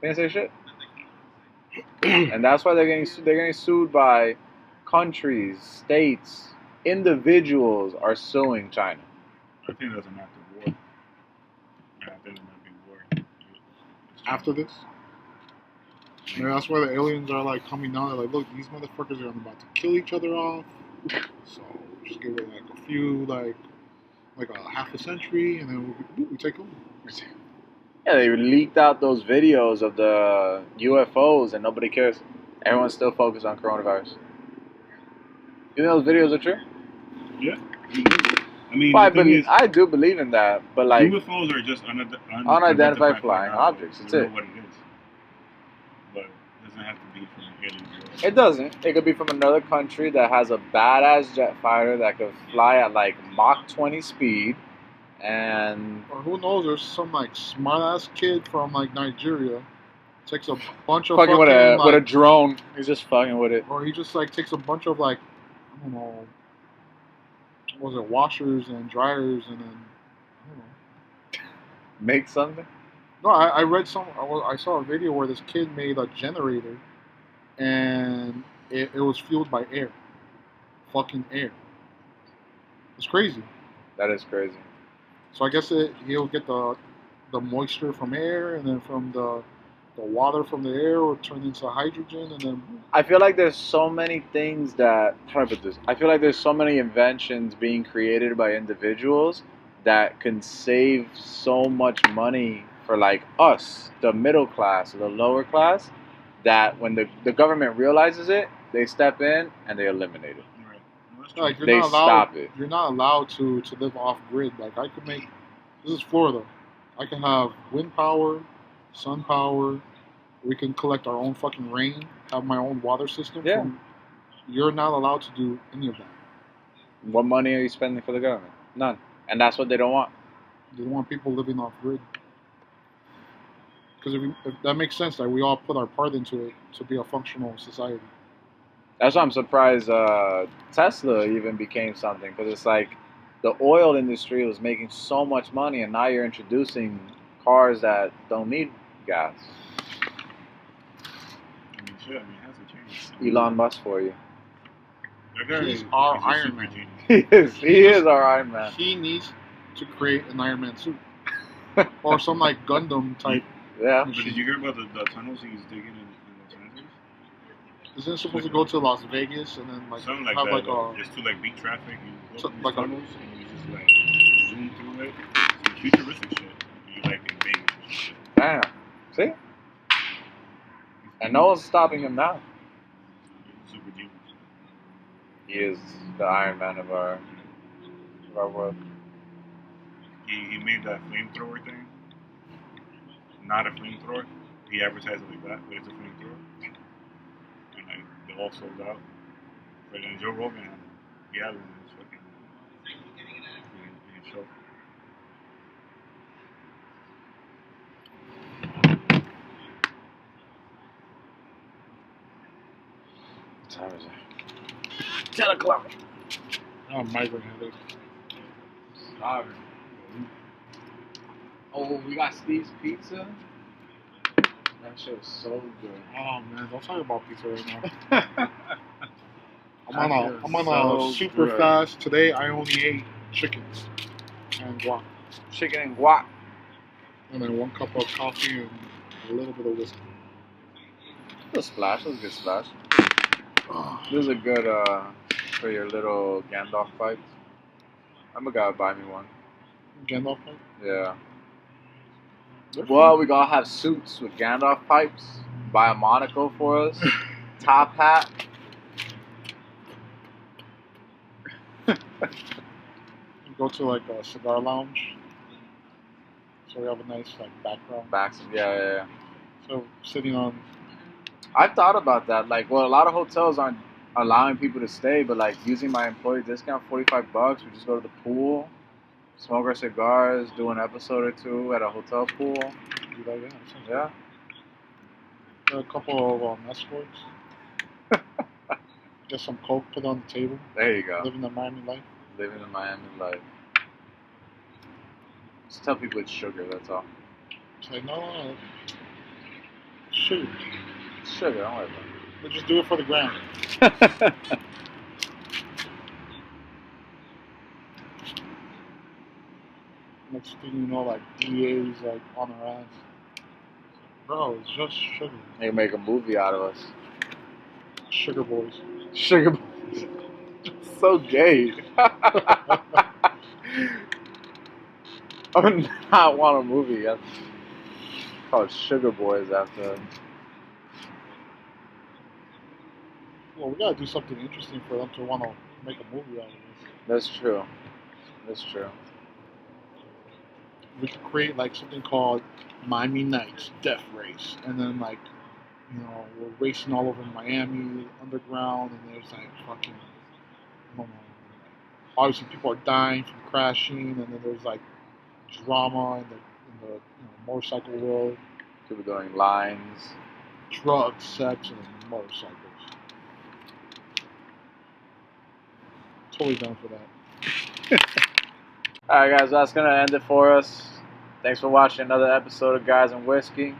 A: They didn't say shit. And that's why they're getting sued by countries, states, individuals are suing China.
B: I think that's an act of war. Yeah, I think there might be war.
C: After this, yeah, that's why the aliens are like coming down. They're like, look, these motherfuckers are about to kill each other off. So just give it like a few, like a half a century, and then we take over.
A: Yeah, they leaked out those videos of the UFOs and nobody cares. Everyone's still focused on coronavirus. You know those videos are true?
B: Yeah. I mean,
A: Well,
B: the thing is,
A: I do believe in that, but like,
B: UFOs are just
A: unidentified flying objects.
B: You
A: That's
B: don't
A: it.
B: know what it is. But it doesn't have to be from an alien world.
A: It doesn't. It could be from another country that has a badass jet fighter that could fly at like Mach 20 speed, and
C: Or who knows? There's some like smart ass kid from like Nigeria takes a bunch of
A: fucking with a
C: like,
A: drone. He's just fucking with it.
C: or he just like takes a bunch of like I don't know, what was it, washers and dryers, and then I don't know.
A: Make something.
C: No, I read I saw a video where this kid made a generator, and it was fueled by air, fucking air. It's crazy.
A: That is crazy.
C: So I guess he'll get the moisture from air, and then from the water from the air will turn into hydrogen, and then
A: I feel like there's so many things that, how do I put this? I feel like there's so many inventions being created by individuals that can save so much money for like us, the middle class or the lower class, that when the government realizes it, they step in and they eliminate it.
B: Right. No, that's
C: Like
B: true.
C: you're
A: They
C: not allowed.
A: stop it.
C: You're not allowed to live off grid. Like I could make. This is Florida. I can have wind power, sun power. We can collect our own fucking rain. Have my own water system.
A: Yeah.
C: You're not allowed to do any of that.
A: What money are you spending for the government? None. And that's what they don't want.
C: They don't want people living off grid. Because if that makes sense, that we all put our part into it to be a functional society.
A: That's why I'm surprised Tesla even became something, because it's like the oil industry was making so much money, and now you're introducing cars that don't need gas.
B: I mean, shit. I mean, it has to change.
A: Elon Musk for you.
B: That guy
C: He's
B: is
C: our
B: a
C: Iron
B: super
C: Man.
B: genius.
A: He is our Iron Man.
C: He needs to create an Iron Man suit. Or some like Gundam type.
A: Yeah.
B: But did you hear about the tunnels he's digging in Los Angeles?
C: Isn't it supposed to go to Las Vegas and then like
B: Something like
C: have
B: that.
C: like a
B: just to like beat traffic. You go
C: So-
B: through these
C: like a-
B: tunnels and you just like zoom through it. Some futuristic shit. You like in Vegas and shit.
A: Damn. See? And no one's stopping him now.
B: He's super genius.
A: He is the Iron Man of our world.
B: He made that flamethrower thing. Not a flamethrower. He advertised it like that, but it's a flamethrower. And like they all sold out. But then Joe Rogan, he had one in his fucking in his show.
A: What time is it? 10 o'clock.
C: oh, migraine headache.
A: Starving. Oh, we got Steve's Pizza. That shit was so good.
C: Oh man, don't talk about pizza right now. I'm
A: That
C: on a
A: so
C: super
A: good.
C: fast. Today I only ate chickens and guac.
A: Chicken and guac.
C: And then 1 cup of coffee and a little bit of whiskey.
A: A splash. That was a good splash.
C: Oh,
A: This is a good for your little Gandalf pipes. I'm gonna go buy me one.
C: Gandalf pipe?
A: Yeah.
C: They're
A: Well, we gotta have suits with Gandalf pipes. Buy a monocle for us. Top hat.
C: fun. Go to like a cigar lounge. So we have a nice like background.
A: Backs. Yeah.
C: So sitting on
A: I've thought about that. Like, well, a lot of hotels aren't allowing people to stay, but like using my employee discount, $45. We just go to the pool, smoke our cigars, do an episode or two at a hotel pool.
C: do that, yeah. that sounds
A: Yeah.
C: good. A couple of escorts. Get some coke put on the table.
A: There you go.
C: Living the Miami life.
A: Living the Miami life. Just tell people it's sugar. That's all.
C: It's like no, shoot.
A: Sugar. Don't worry about
C: Let's just do it for the gram.
A: it.
C: Next thing you know, like DA's like on our ass. Bro, it's just sugar.
A: They can make a movie out of us.
C: Sugar boys.
A: Sugar. Boys. So gay. I would not want a movie called Sugar Boys after.
C: Well, we gotta do something interesting for them to want to make a movie out of this.
A: That's true. That's true.
C: We could create like something called Miami Nights Death Race, and then like, you know, we're racing all over Miami underground, and there's like fucking, I don't know, obviously people are dying from crashing, and then there's like drama in the motorcycle world,
A: People doing lines.
C: drugs, sex, and motorcycles. Totally down for that.
A: Alright, guys, that's going to end it for us. Thanks for watching another episode of Guys and Whiskey.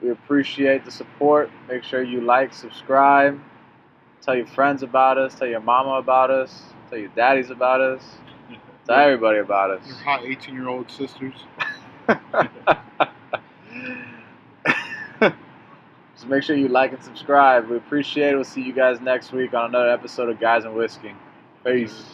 A: We appreciate the support. Make sure you like, subscribe, tell your friends about us, tell your mama about us, tell your daddies about us, tell everybody about
C: Your
A: us.
C: hot 18-year-old sisters.
A: So make sure you like and subscribe. We appreciate it. We'll see you guys next week on another episode of Guys and Whiskey. Peace.